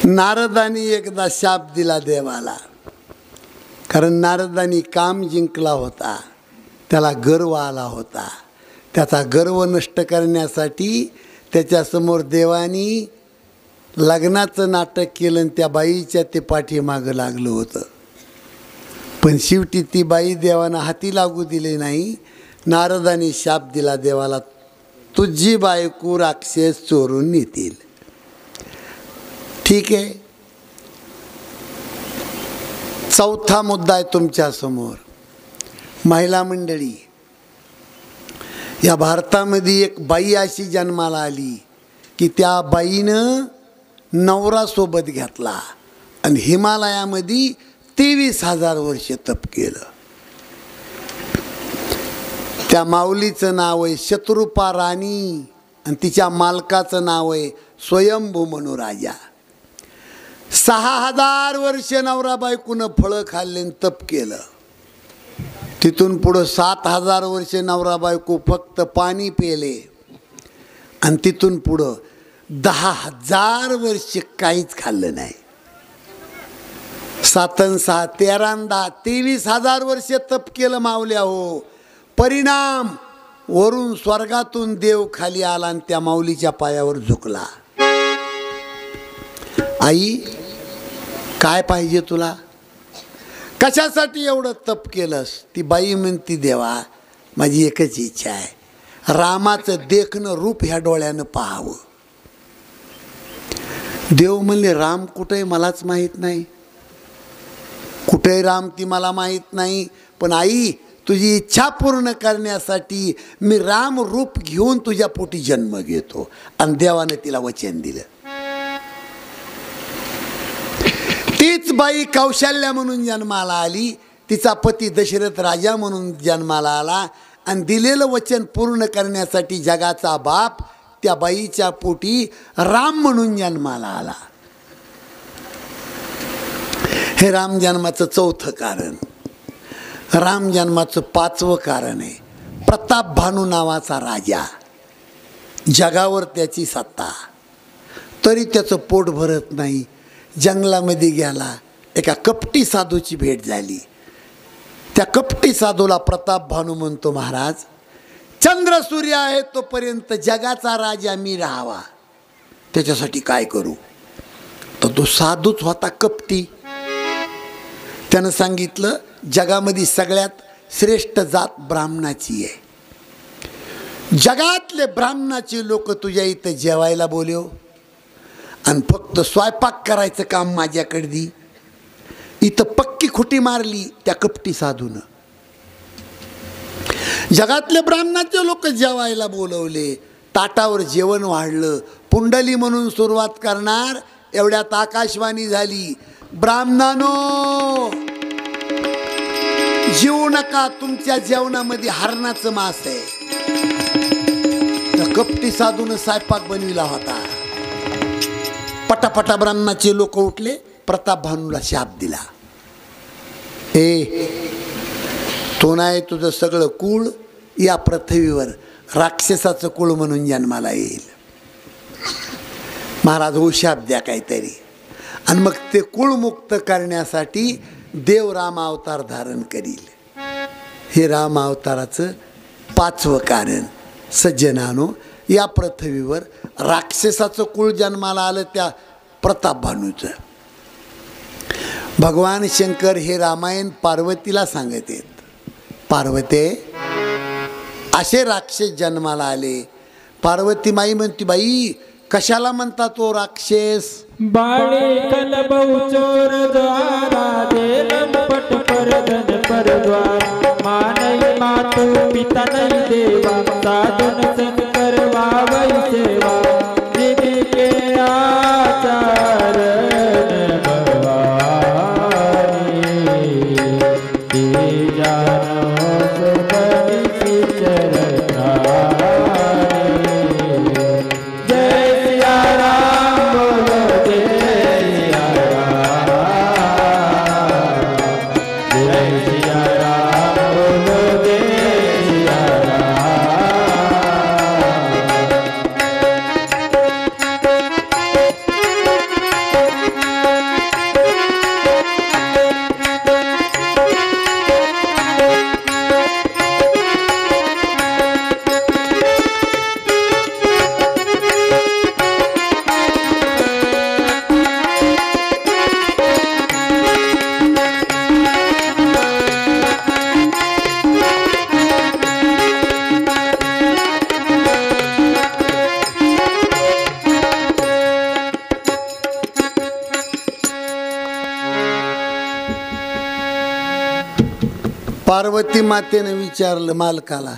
नारदानी एकदा शाप दिला देवाला, कारण नारदानी काम जिंकला होता, त्याला गर्व आला होता. त्याचा गर्व नष्ट करण्यासाठी त्याच्यासमोर देवानी लग्नाचं नाटक केलं आणि त्या बाईच्या ते पाठीमागं लागलं होतं. पण शेवटी ती बाई देवानं हाती लागू दिली नाही. नारदानी शाप दिला देवाला, तुझी बायको राक्षस चोरून नेतील. ठीक आहे. चौथा मुद्दा आहे तुमच्यासमोर. महिला मंडळी, या भारतामध्ये एक बाई अशी जन्माला आली की त्या बाईनं नवरा सोबत घेतला आणि हिमालयामध्ये 23,000 वर्ष तप केलं. त्या माऊलीचं नाव आहे शत्रुपा राणी आणि तिच्या मालकाचं नाव आहे स्वयंभू मनुराजा. 6,000 वर्ष नवरा बायकोनं फळं खाल्ले आणि तप केलं. तिथून पुढं 7,000 वर्ष नवरा बायको फक्त पाणी पेले आणि तिथून पुढं 10,000 वर्ष काहीच खाल्लं नाही. 7 आणि 6 13 आणि 10 23,000 वर्ष तप केलं माऊल्या हो. परिणाम, वरून स्वर्गातून देव खाली आला आणि त्या माऊलीच्या पायावर झुकला. आई, काय पाहिजे तुला? कशासाठी एवढं तप केलंस? ती बाई म्हणती, देवा माझी एकच इच्छा आहे, रामाचं देखणं रूप ह्या डोळ्यानं पाहावं. देव म्हणले, राम कुठे मलाच माहीत नाही. कुठे राम ती मला माहीत नाही, पण आई तुझी इच्छा पूर्ण करण्यासाठी मी राम रूप घेऊन तुझ्या पोटी जन्म घेतो. आणि देवाने तिला वचन दिलं. तीच बाई कौशल्या म्हणून जन्माला आली. तिचा पती दशरथ राजा म्हणून जन्माला आला आणि दिलेलं वचन पूर्ण करण्यासाठी जगाचा बाप त्या बाईच्या पोटी राम म्हणून जन्माला आला. हे राम जन्माचं चौथं कारण. राम जन्माचं 5वं कारण आहे प्रताप भानू नावाचा राजा. जगावर त्याची सत्ता, तरी त्याचं पोट भरत नाही. जंगलामध्ये गेला, एका कपटी साधूची भेट झाली. त्या कपटी साधूला प्रताप भानू म्हणतो, महाराज चंद्र सूर्य आहे तोपर्यंत जगाचा राजा मी राहावा, त्याच्यासाठी काय करू? तर तो साधूच होता कपटी. त्यानं सांगितलं, जगामध्ये सगळ्यात श्रेष्ठ जात ब्राह्मणाची आहे. जगातले ब्राह्मणाचे लोक तुझ्या इथं जेवायला बोलव आणि फक्त स्वयंपाक करायचं काम माझ्याकडे दी. इथं पक्की खुटी मारली त्या कपटी साधून. जगातले ब्राह्मणाचे लोक जेवायला बोलवले, ताटावर जेवण वाढलं. पुंडली म्हणून सुरुवात करणार एवढ्यात आकाशवाणी झाली, ब्राह्मणानो जेवू नका, तुमच्या जेवणामध्ये हरणाचं मांस आहे. त्या कपटी साधून स्वयंपाक बनविला होता. पटापटा ब्राह्मणाचे लोक उठले, प्रताप भानूला शाप दिला, तो नाही तुझं सगळं कुळ या पृथ्वीवर राक्षसाचं कुळ म्हणून जन्माला येईल. महाराज हो शाप द्या काहीतरी. आणि मग ते कुळमुक्त करण्यासाठी देव राम अवतार धारण करील. हे राम अवताराचं 5वं कारण. सज्जनानो, या पृथ्वीवर राक्षसाचं कुळ जन्माला आलं त्या प्रताप भानूचं. भगवान शंकर हे रामायण पार्वतीला सांगत आहेत, पार्वते असे राक्षस जन्माला आले. पार्वती माई म्हणती, बाई कशाला म्हणता तो राक्षस? बाळे कलबऊ चोर द्वारा देलम पट परदन परद्वार मानई मातु पिता नहीं देवा साधन संग करवावई सेवा विधि के आचार पार्वती मातेने विचारलं मालकाला,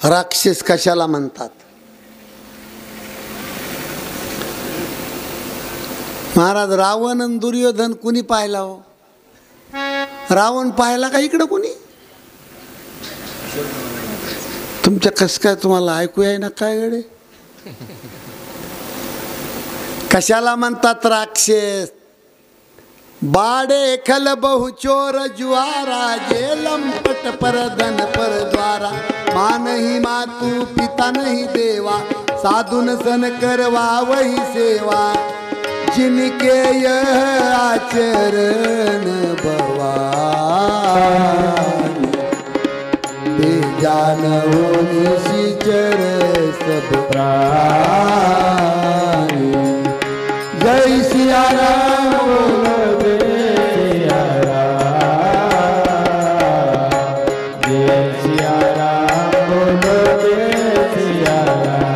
राक्षस कशाला म्हणतात? महाराज, रावण आणि दुर्योधन कुणी पाहिला हो? रावण पाहिला का इकडं कुणी? तुमच्या कस काय तुम्हाला ऐकू आहे ना काय गडे? कशाला म्हणतात राक्षस? बाडे खल बहुचोर जुआरा, जे लंपट परधन परद्वारा, मानही मातू पिता नहीं देवा, साधुन सन करवा वही सेवा, जिनके यह आचरण भवान, ते जानो निशिचर सब प्राणी। जय सिया राम बोलो जय सिया राम, जय सिया राम बोलो जय सिया राम।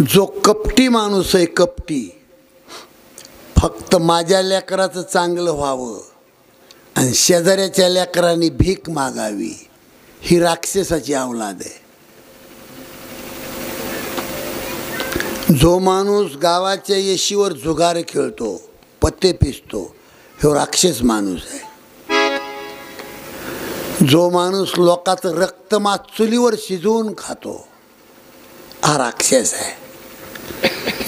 जो कपटी माणूस आहे, कपटी, फक्त माझ्या लेकराचं चांगलं व्हावं आणि शेजाऱ्याच्या लेकरांनी भीक मागावी, ही राक्षसाची अवलाद आहे. जो माणूस गावाच्या येशीवर जुगार खेळतो, पत्ते पिसतो, हे राक्षस माणूस आहे. जो माणूस लोकांचं रक्तमांस चुलीवर शिजवून खातो, हा राक्षस आहे.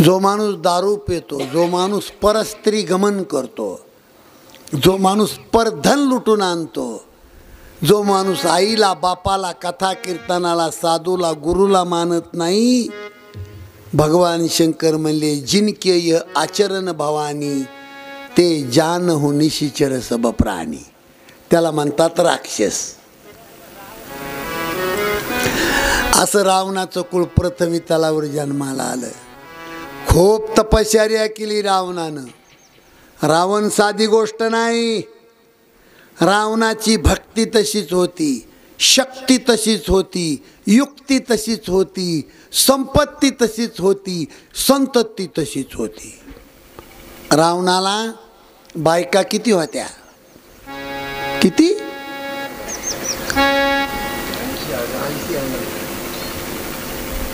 जो माणूस दारू पितो, जो माणूस परस्त्री गमन करतो, जो माणूस परधन लुटून आणतो, जो माणूस आईला, बापाला, कथा कीर्तनाला, साधूला, गुरुला मानत नाही, भगवान शंकर म्हणले, जिनके ये आचरण भवानी, ते जान हो निशिचर सब प्राणी, त्याला म्हणतात राक्षस. असं रावणाचं कुळ प्रथमी तलावर जन्माला आलं. खूप तपश्चर्या केली रावणानं. रावण साधी गोष्ट नाही. रावणाची भक्ती तशीच होती, शक्ती तशीच होती, युक्ती तशीच होती, संपत्ती तशीच होती, संतती तशीच होती. रावणाला बायका किती होत्या? किती?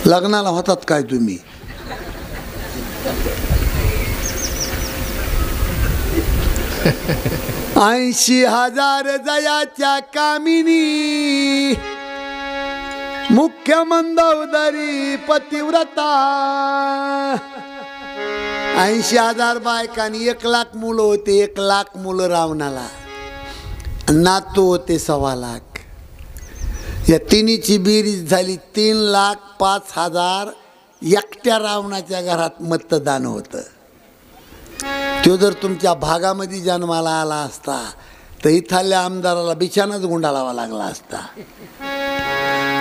लग्नाला होतात काय तुम्ही? 80,000 जयाच्या कामिनी, मुख्य मंदोदरी पतिव्रता. 80,000 बायकांनी 1,00,000 मुलं होते. 1,00,000 मुलं रावणाला. नातू होते 1,25,000. या तिन्हीची बेरीज झाली 3,05,000. एकट्या रावणाच्या घरात मतदान होतं. तो जर तुमच्या भागामध्ये जन्माला आला असता तर इथल्या आमदाराला बिछानाच गुंडाळावा लागला असता.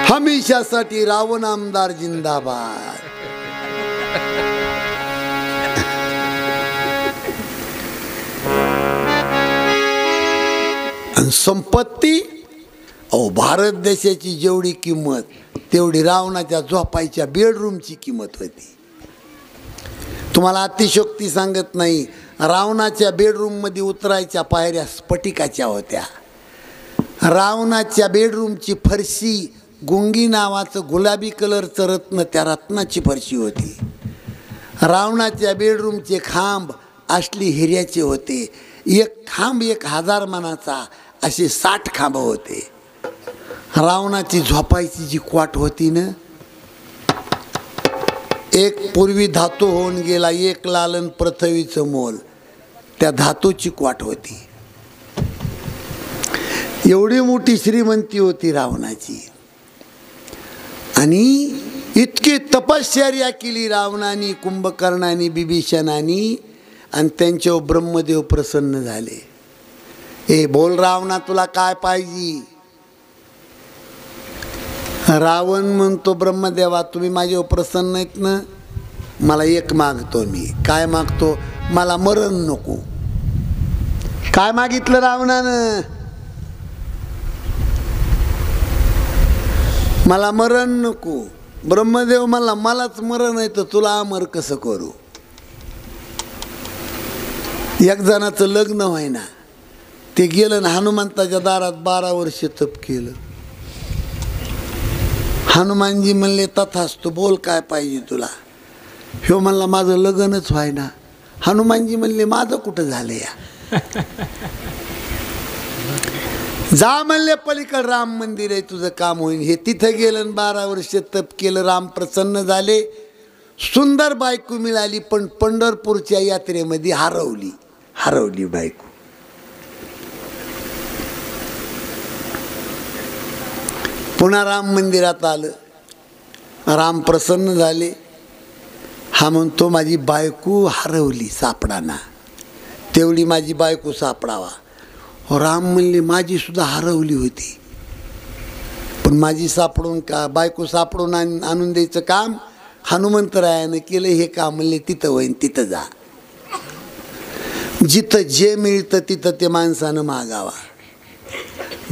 हमेशासाठी रावण आमदार जिंदाबाद. आणि संपत्ती, भारत देशाची जेवढी किंमत तेवढी रावणाच्या झोपायच्या बेडरूमची किंमत होती. तुम्हाला अतिशयोक्ती सांगत नाही, रावणाच्या बेडरूममध्ये उतरायच्या पायऱ्या स्फटिकाच्या होत्या. रावणाच्या बेडरूमची फरशी गुंगी नावाचं गुलाबी कलरचं रत्न, त्या रत्नाची फरशी होती. रावणाच्या बेडरूमचे खांब असली हिऱ्याचे होते. एक खांब 1,000 मनाचा, असे 60 खांब होते. रावणाची झोपायची जी क्वाट होती ना, एक पूर्वी धातू होऊन गेला, एक लालन पृथ्वीचं मोल, त्या धातूची क्वाट होती. एवढी मोठी श्रीमंती होती रावणाची. आणि इतकी तपश्चर्या केली रावणाने, कुंभकर्णाने, बिभीषणाने, आणि त्यांच्यावर ब्रह्मदेव प्रसन्न झाले. ए बोल रावणा, तुला काय पाहिजे? रावण म्हणतो, ब्रह्मदेवा तुम्ही माझ्यावर प्रसन्न आहेत ना, मला एक मागतो मी. काय मागतो? मला मरण नको. काय मागितलं रावणानं? मला मरण नको. ब्रह्मदेव मला, मलाच मरण आहे तर तुला अमर कसं करू? एक जणाचं लग्न व्हायना, ते गेलं ना हनुमंताच्या दारात 12 वर्ष तप केलं. हनुमानजी म्हणले तथास्तु, बोल काय पाहिजे तुला. ह्यो म्हणला माझं लग्नच व्हायना. हनुमानजी म्हणले माझं कुठं झालं या. जा म्हणले पलीकड राम मंदिर आहे, तुझं काम होईल. हे तिथं गेलं 12 वर्ष तप केलं. राम प्रसन्न झाले. सुंदर बायको मिळाली, पण पंढरपूरच्या यात्रेमध्ये हरवली बायको. पुन्हा राम मंदिरात आलं. राम प्रसन्न झाले. हा म्हणतो माझी बायको हरवली, सापडाना, तेवढी माझी बायको सापडावा. राम म्हणले माझी सुद्धा हरवली होती, पण माझी सापडून का बायको सापडून आणून द्यायचं काम हनुमंतरायानं केलं. हे काम म्हणले तिथं होईन, तिथं जा. जिथं जे मिळतं तिथं ते माणसानं मागावा.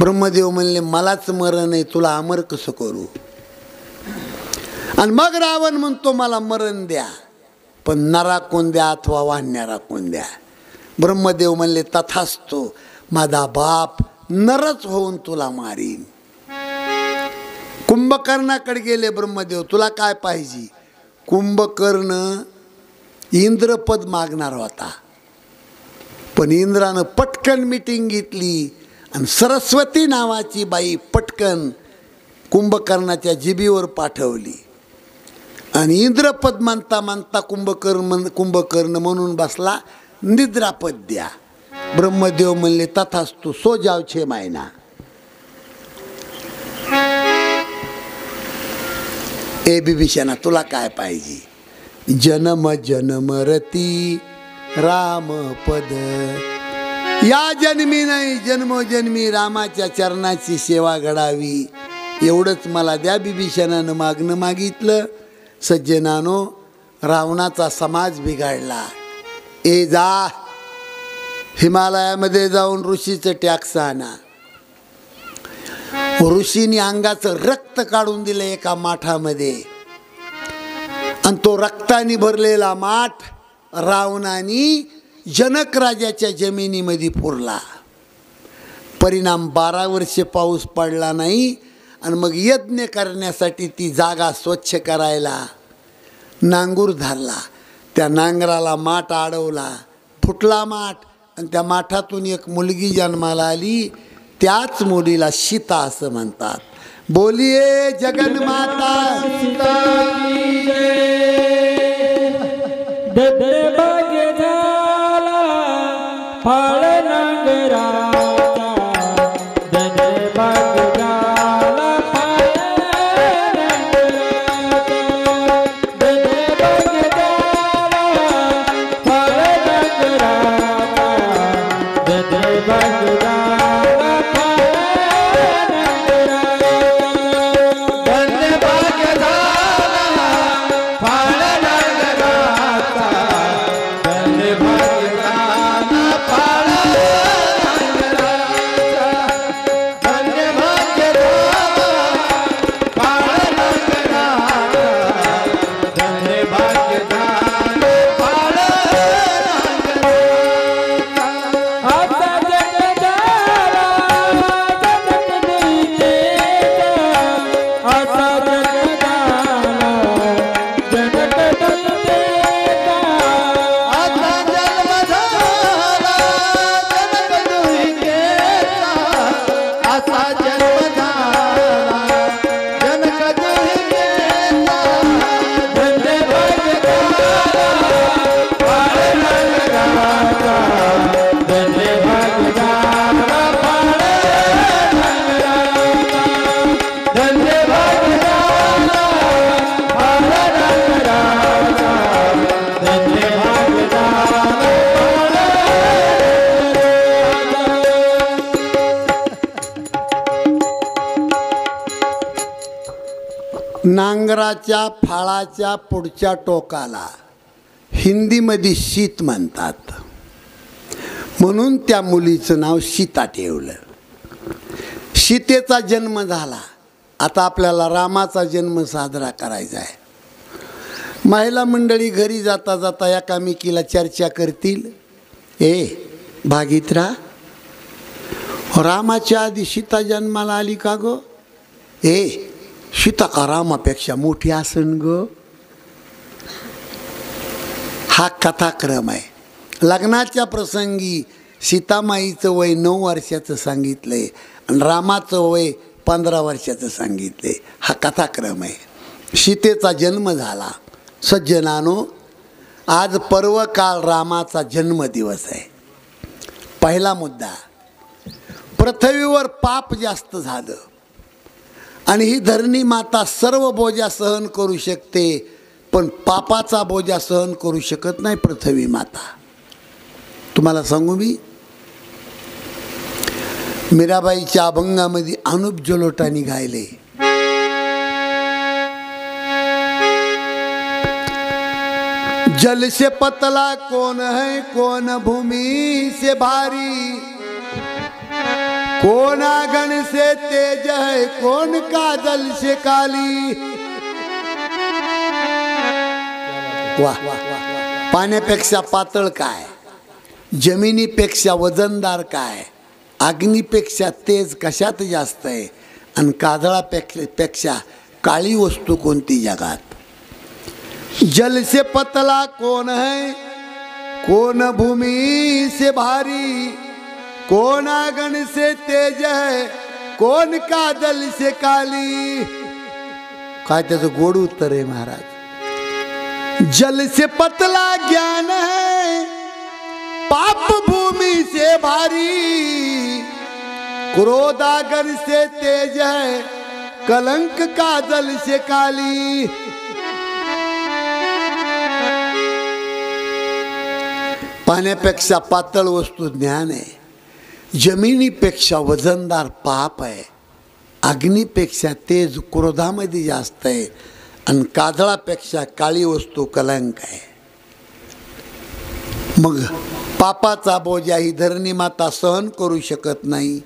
ब्रह्मदेव म्हणले मलाच मरण आहे, तुला अमर कसं करू. आणि मग रावण म्हणतो मला मरण द्या, पण नरा कोण द्या अथवा वाढणारा कोण द्या. ब्रह्मदेव म्हणले तथास्तु, माझा बाप नरच होऊन तुला मारीन. कुंभकर्णाकडे गेले ब्रह्मदेव, तुला काय पाहिजे. कुंभकर्ण इंद्रपद मागणार होता, पण इंद्रानं पटकन मीटिंग घेतली आणि सरस्वती नावाची बाई पटकन कुंभकर्णाच्या जिभीवर पाठवली. आणि इंद्रपद म्हणता म्हणता कुंभकर्ण म्हणून बसला, निद्रापद द्या. ब्रह्मदेव म्हणले तथास्तु, सो जाव 6 महिना. ए बिभीषणा तुला काय पाहिजे. जन्म जन्मरती राम पद, या जन्मी नाही जन्मोजन्मी रामाच्या चरणाची सेवा घडावी, एवढंच मला द्या. बिभीषणानं मागणं मागितलं. सज्जनानो, रावणाचा समाज बिघडला. ए जा हिमालयामध्ये जाऊन ऋषीचं टॅक्स आणा. ऋषीने अंगाचं रक्त काढून दिलं एका माठामध्ये, आणि तो रक्ताने भरलेला माठ रावणाने जनक राजाच्या जमिनीमध्ये पुरला. परिणाम 12 वर्षे पाऊस पडला नाही. आणि मग यज्ञ करण्यासाठी ती जागा स्वच्छ करायला नांगूर धरला. त्या नांगराला माठ अडवला, फुटला माठ, आणि त्या माठातून एक मुलगी जन्माला आली. त्याच मुलीला सीता असं म्हणतात. बोलिये जगन्माता सीता की जय. भाग्य झाला फाळ नांगराचा, भाग्य झाला फाळ नांगराचा, भाग्य झाला फाळ नांगराचा, भाग्य झाला. नांगराच्या फाळाच्या पुढच्या टोकाला हिंदीमध्ये शीत म्हणतात, म्हणून त्या मुलीचं नाव सीता ठेवलं. सीतेचा जन्म झाला. आता आपल्याला रामाचा जन्म साजरा करायचा आहे. महिला मंडळी घरी जाता जाता एकामेकीला चर्चा करतील, भागित्रा, रामाच्या आधी सीता जन्माला आली का गो? सीता का रामापेक्षा मोठी असन ग? हा कथाक्रम आहे. लग्नाच्या प्रसंगी सीतामाईचं वय 9 वर्षाचं सांगितलंय आणि रामाचं वय 15 वर्षाचं सांगितलंय. हा कथाक्रम आहे. सीतेचा जन्म झाला. सज्जनानो, आज पर्वकाळ रामाचा जन्मदिवस आहे. पहिला मुद्दा, पृथ्वीवर पाप जास्त झालं आणि ही धरणी माता सर्व बोजा सहन करू शकते, पण पापाचा बोजा सहन करू शकत नाही पृथ्वी माता. तुम्हाला सांगू मी, मीराबाईच्या अभंगामध्ये अनुप जलोटानी गायले, जल से पतला कौन है, कौन भूमि से भारी, कौन आगन से तेज है, कौन काजल से काली. वाह, पाण्यापेक्षा पातळ काय, जमिनीपेक्षा वजनदार काय, अग्नीपेक्षा तेज कशात जास्त आहे, आणि काजळापेक्षा काळी वस्तू कोणती जगात. जल से पतला कौन है, कौन भूमि से भारी, कौन आगन से तेज है, कौन काजल से काली. काय त्याचं गोड उत्तर आहे महाराज. जल से पतला ज्ञान है, पाप भूमि से भारी, क्रोध आगन से तेज है, कलंक काजल से काली. पाण्यापेक्षा पातळ वस्तू ज्ञान आहे, जमिनीपेक्षा वजनदार पाप आहे, अग्नीपेक्षा तेज क्रोधामध्ये जास्त आहे, आणि काजळापेक्षा काळी वस्तू कलंक आहे. मग पापाचा बोजा ही धरणी माता सहन करू शकत नाही.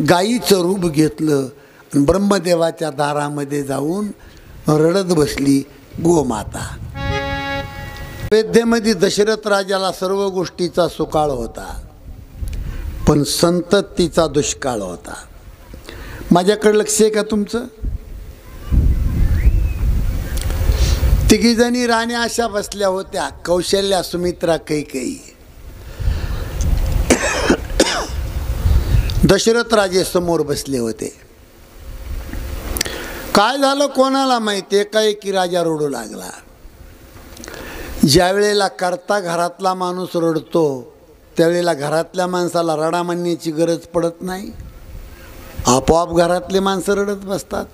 गाईचं रूप घेतलं आणि ब्रह्मदेवाच्या दारामध्ये जाऊन रडत बसली गोमाता. अयोध्येमध्ये दशरथ राजाला सर्व गोष्टीचा सुकाळ होता, पण संततीचा दुष्काळ होता. माझ्याकडे लक्ष आहे का तुमचं? तिघीजणी राण्या अशा बसल्या होत्या, कौशल्या, सुमित्रा, कैकेयी. दशरथ राजे समोर बसले होते. काय झालं कोणाला माहिती. एकाएकी राजा रडू लागला. ज्या वेळेला करता घरातला माणूस रडतो त्यावेळेला घरातल्या माणसाला रडा म्हणण्याची गरज पडत नाही, आपोआप घरातले माणसं रडत बसतात.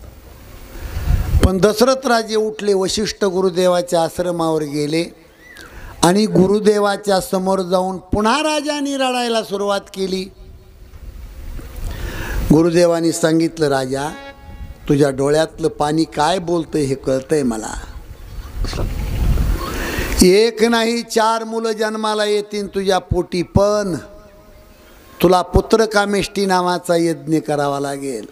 पण दशरथ राजे उठले, वशिष्ठ गुरुदेवाच्या आश्रमावर गेले आणि गुरुदेवाच्या समोर जाऊन पुन्हा राजांनी रडायला सुरुवात केली. गुरुदेवांनी सांगितलं, राजा तुझ्या डोळ्यातलं पाणी काय बोलतंय हे कळतंय मला. एक नाही 4 मुलं जन्माला येतील तुझ्या पोटी, पण तुला पुत्रकामेष्टी नावाचा यज्ञ करावा लागेल.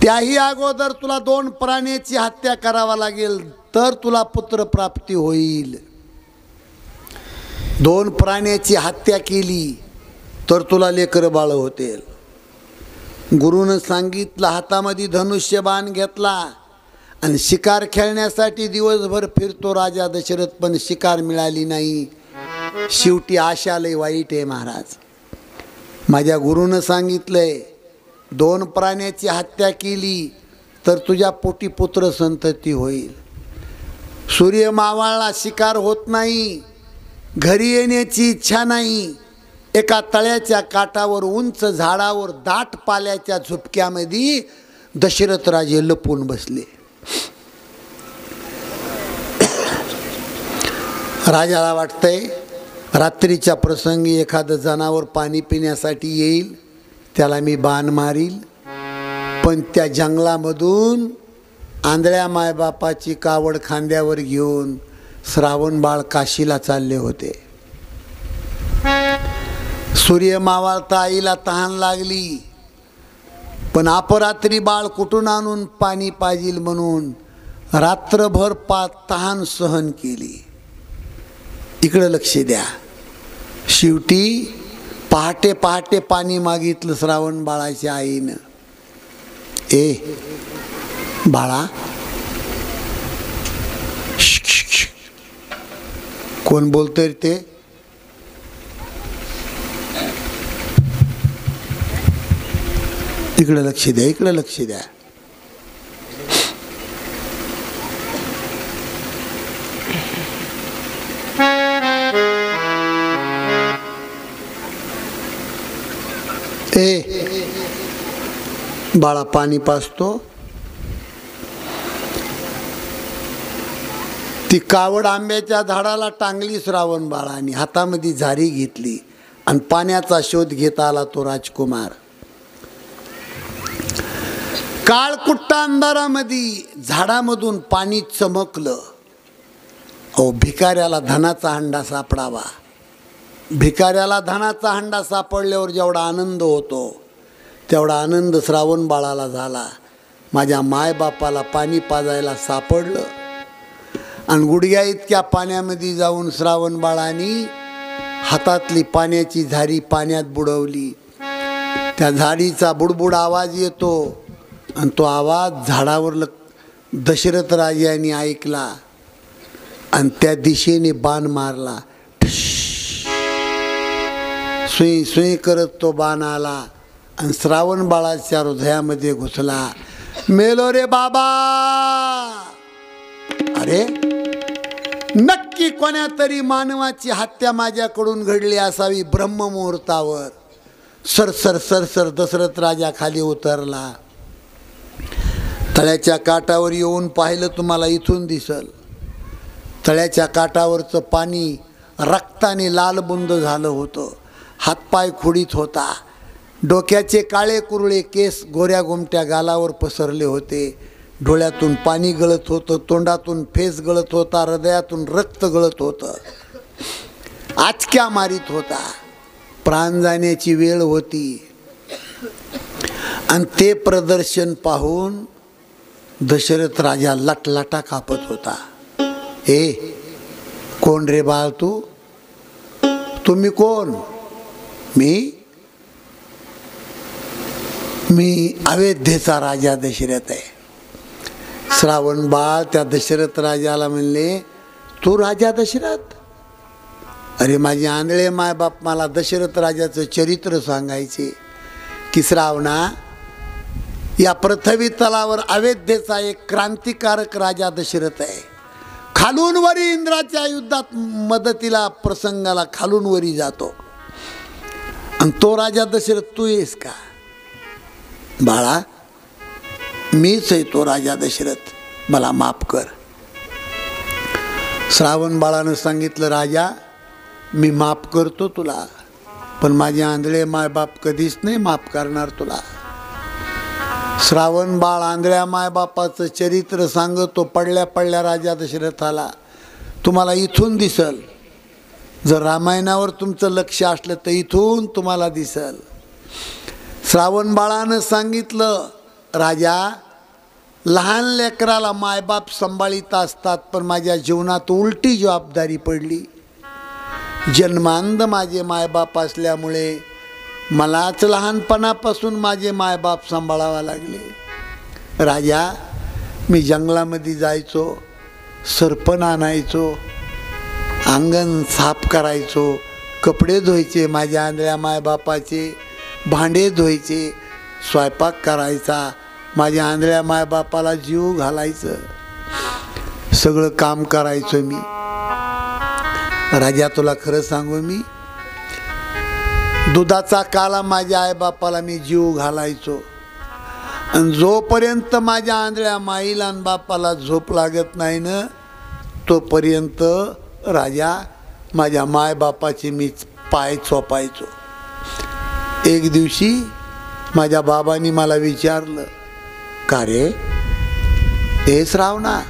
त्याही अगोदर तुला 2 प्राण्याची हत्या करावा लागेल, तर तुला पुत्रप्राप्ती होईल. 2 प्राण्याची हत्या केली तर तुला लेकर बाळ होतील. गुरुनं सांगितलं, हातामध्ये धनुष्यबाण घेतला आणि शिकार खेळण्यासाठी दिवसभर फिरतो राजा दशरथ, पण शिकार मिळाली नाही. शेवटी आशा लय वाईट आहे महाराज. माझ्या गुरुनं सांगितलंय 2 प्राण्याची हत्या केली तर तुझ्या पोटी पुत्र संतती होईल. सूर्य मावळला, शिकार होत नाही, घरी येण्याची इच्छा नाही. एका तळ्याच्या काठावर उंच झाडावर दाट पाल्याच्या झुपक्यामध्ये दशरथ राजे लपून बसले. राजाला वाटतंय रात्रीच्या प्रसंगी एखादं जनावर पाणी पिण्यासाठी येईल, त्याला मी बाण मारील. पण त्या जंगलामधून आंधळ्या मायबापाची कावड खांद्यावर घेऊन श्रावण बाळ काशीला चालले होते. सूर्य मावळता आईला तहान लागली, पण अपरात्री बाळ कुठून आणून पाणी पाजील म्हणून रात्रभर तहान सहन केली. इकडे लक्ष द्या. शेवटी पहाटे पहाटे पाणी मागितलं श्रावण बाळाच्या आईनं. ए बाळा, कोण बोलतोय ते? इकडे लक्ष द्या, इकडे लक्ष द्या. ए बाळा, पाणी पाजतो. ती कावड आंब्याच्या झाडाला टांगली श्रावण बाळाने, हातामध्ये झारी घेतली आणि पाण्याचा शोध घेत आला तो राजकुमार. काळकुट्टा अंधारामध्ये झाडामधून पाणी चमकलं. अहो, भिकाऱ्याला धनाचा हंडा सापडावा. भिकाऱ्याला धनाचा हंडा सापडल्यावर जेवढा आनंद होतो तेवढा आनंद श्रावण बाळाला झाला. माझ्या मायबापाला पाणी पाजायला सापडलं. आणि गुडघ्या इतक्या पाण्यामध्ये जाऊन श्रावण बाळाने हातातली पाण्याची झारी पाण्यात बुडवली. त्या झाडीचा बुडबुड आवाज येतो आणि तो आवाज झाडावर दशरथ राजाने ऐकला आणि त्या दिशेने बाण मारला. सुई सुई करत तो बाण आला आणि श्रावण बाळाच्या हृदयामध्ये घुसला. मेलो रे बाबा. अरे, नक्की कोण्या तरी मानवाची हत्या माझ्याकडून घडली असावी ब्रह्ममुहूर्तावर. सरसर सरसर दशरथ राजा खाली उतरला. तळ्याच्या काठावर येऊन पाहिलं, तुम्हाला इथून दिसल. तळ्याच्या काठावरचं पाणी रक्ताने लालबुंद झालं होतं. हातपाय खुडीत होता. डोक्याचे काळे कुरळे केस गोऱ्या गोमट्या गालावर पसरले होते. डोळ्यातून पाणी गळत होतं, तोंडातून फेस गळत होता, हृदयातून रक्त गळत होतं. आचक्या मारीत होता. प्राण जाण्याची वेळ होती. आणि ते प्रदर्शन पाहून दशरथ राजा लटलटा कापत होता. ए कोण रे बाळ तू? तुम्ही कोण? मी अयोध्येचा राजा दशरथ आहे. श्रावण बाळ त्या दशरथ राजाला म्हणले, तू राजा दशरथ? अरे माझे आंधळे मायबाप मला दशरथ राजाचं चरित्र सांगायचे की श्रावणा, या पृथ्वी तलावर अयोध्येचा एक क्रांतिकारक राजा दशरथ आहे. खालून वरी इंद्राच्या युद्धात मदतीला प्रसंगाला खालून वरी जातो. आणि तो राजा दशरथ तू येस का? बाळा, मीच आहे तो राजा दशरथ, मला माफ कर. श्रावण बाळानं सांगितलं, राजा मी माफ करतो तुला, पण माझे आंधळे मायबाप कधीच नाही माफ करणार तुला. श्रावण बाळ आंधळ्या मायबापाचं चरित्र सांगतो पडल्या पडल्या राजा दशरथाला. तुम्हाला इथून दिसल, जर रामायणावर तुमचं लक्ष असलं तर इथून तुम्हाला दिसल. श्रावण बाळानं सांगितलं, राजा लहान लेकराला मायबाप सांभाळीत असतात, पण माझ्या जीवनात उलटी जबाबदारी पडली. जन्मांध माझे मायबाप असल्यामुळे मलाच लहानपणापासून माझे मायबाप सांभाळावा लागले. राजा मी जंगलामध्ये जायचो, सरपण आणायचो, अंगण साफ करायचो, कपडे धुवायचे माझ्या आंधळ्या मायबापाचे, भांडे धुवायचे, स्वयंपाक करायचा, माझ्या आंधळ्या मायबापाला जीव घालायचं, सगळं काम करायचो मी. राजा तुला खरं सांगू, मी दुधाचा काला माझ्या आईबापाला मी जीव घालायचो. आणि जोपर्यंत माझ्या आंधळ्या माईला आणि बापाला झोप लागत नाही ना, तोपर्यंत राजा माझ्या मायबापाचे मी पाय चोपायचो. एक दिवशी माझ्या बाबांनी मला विचारलं, का रे हे श्रावणा,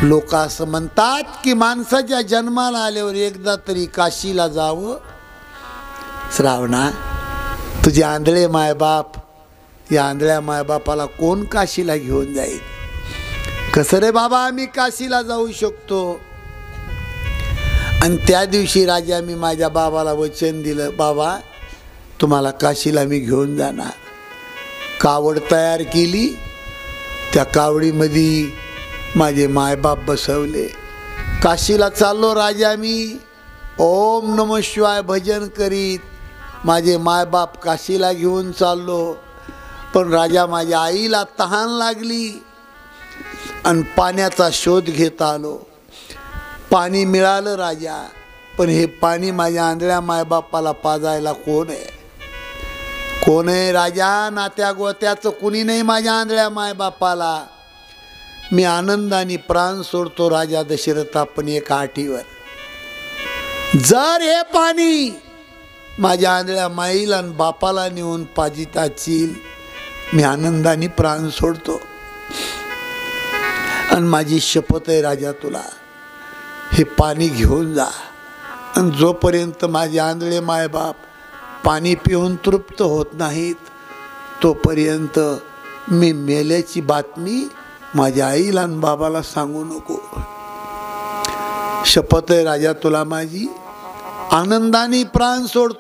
लोक असं म्हणतात की माणसाच्या जन्माला आल्यावर एकदा तरी काशीला जावं. श्रावणा, तुझे आंधळे मायबाप, या आंधळ्या मायबापाला कोण काशीला घेऊन जाईल? कसं रे बाबा आम्ही काशीला जाऊ शकतो? आणि त्या दिवशी राजा मी माझ्या बाबाला वचन दिलं, बाबा तुम्हाला काशीला मी घेऊन जाणार. कावड तयार केली, त्या कावडीमध्ये माझे मायबाप बसवले. काशीला चाललो राजा मी, ओम नमः शिवाय भजन करीत माझे मायबाप काशीला घेऊन चाललो. पण राजा माझ्या आईला तहान लागली आणि पाण्याचा शोध घेत आलो. पाणी मिळालं राजा, पण हे पाणी माझ्या आंधळ्या मायबापाला पाजायला कोण आहे? कोण आहे राजा? नात्या गोत्याचं कुणी नाही माझ्या आंधळ्या मायबापाला. मी आनंदाने प्राण सोडतो राजा दशरथा, पण एका अटीवर, जर हे पाणी माझ्या आंधळ्या माईला आणि बापाला नेऊन पाजित असशील, मी आनंदाने प्राण सोडतो. आणि माझी शपथ आहे राजा तुला, हे पाणी घेऊन जा. आणि जोपर्यंत माझे आंधळे मायबाप पाणी पिऊन तृप्त होत नाहीत, तोपर्यंत मी मेल्याची बातमी माझ्या आईला आणि बाबाला सांगू नको. शपथ आहे राजा तुला माझी, आनंदाने प्राण सोडतो.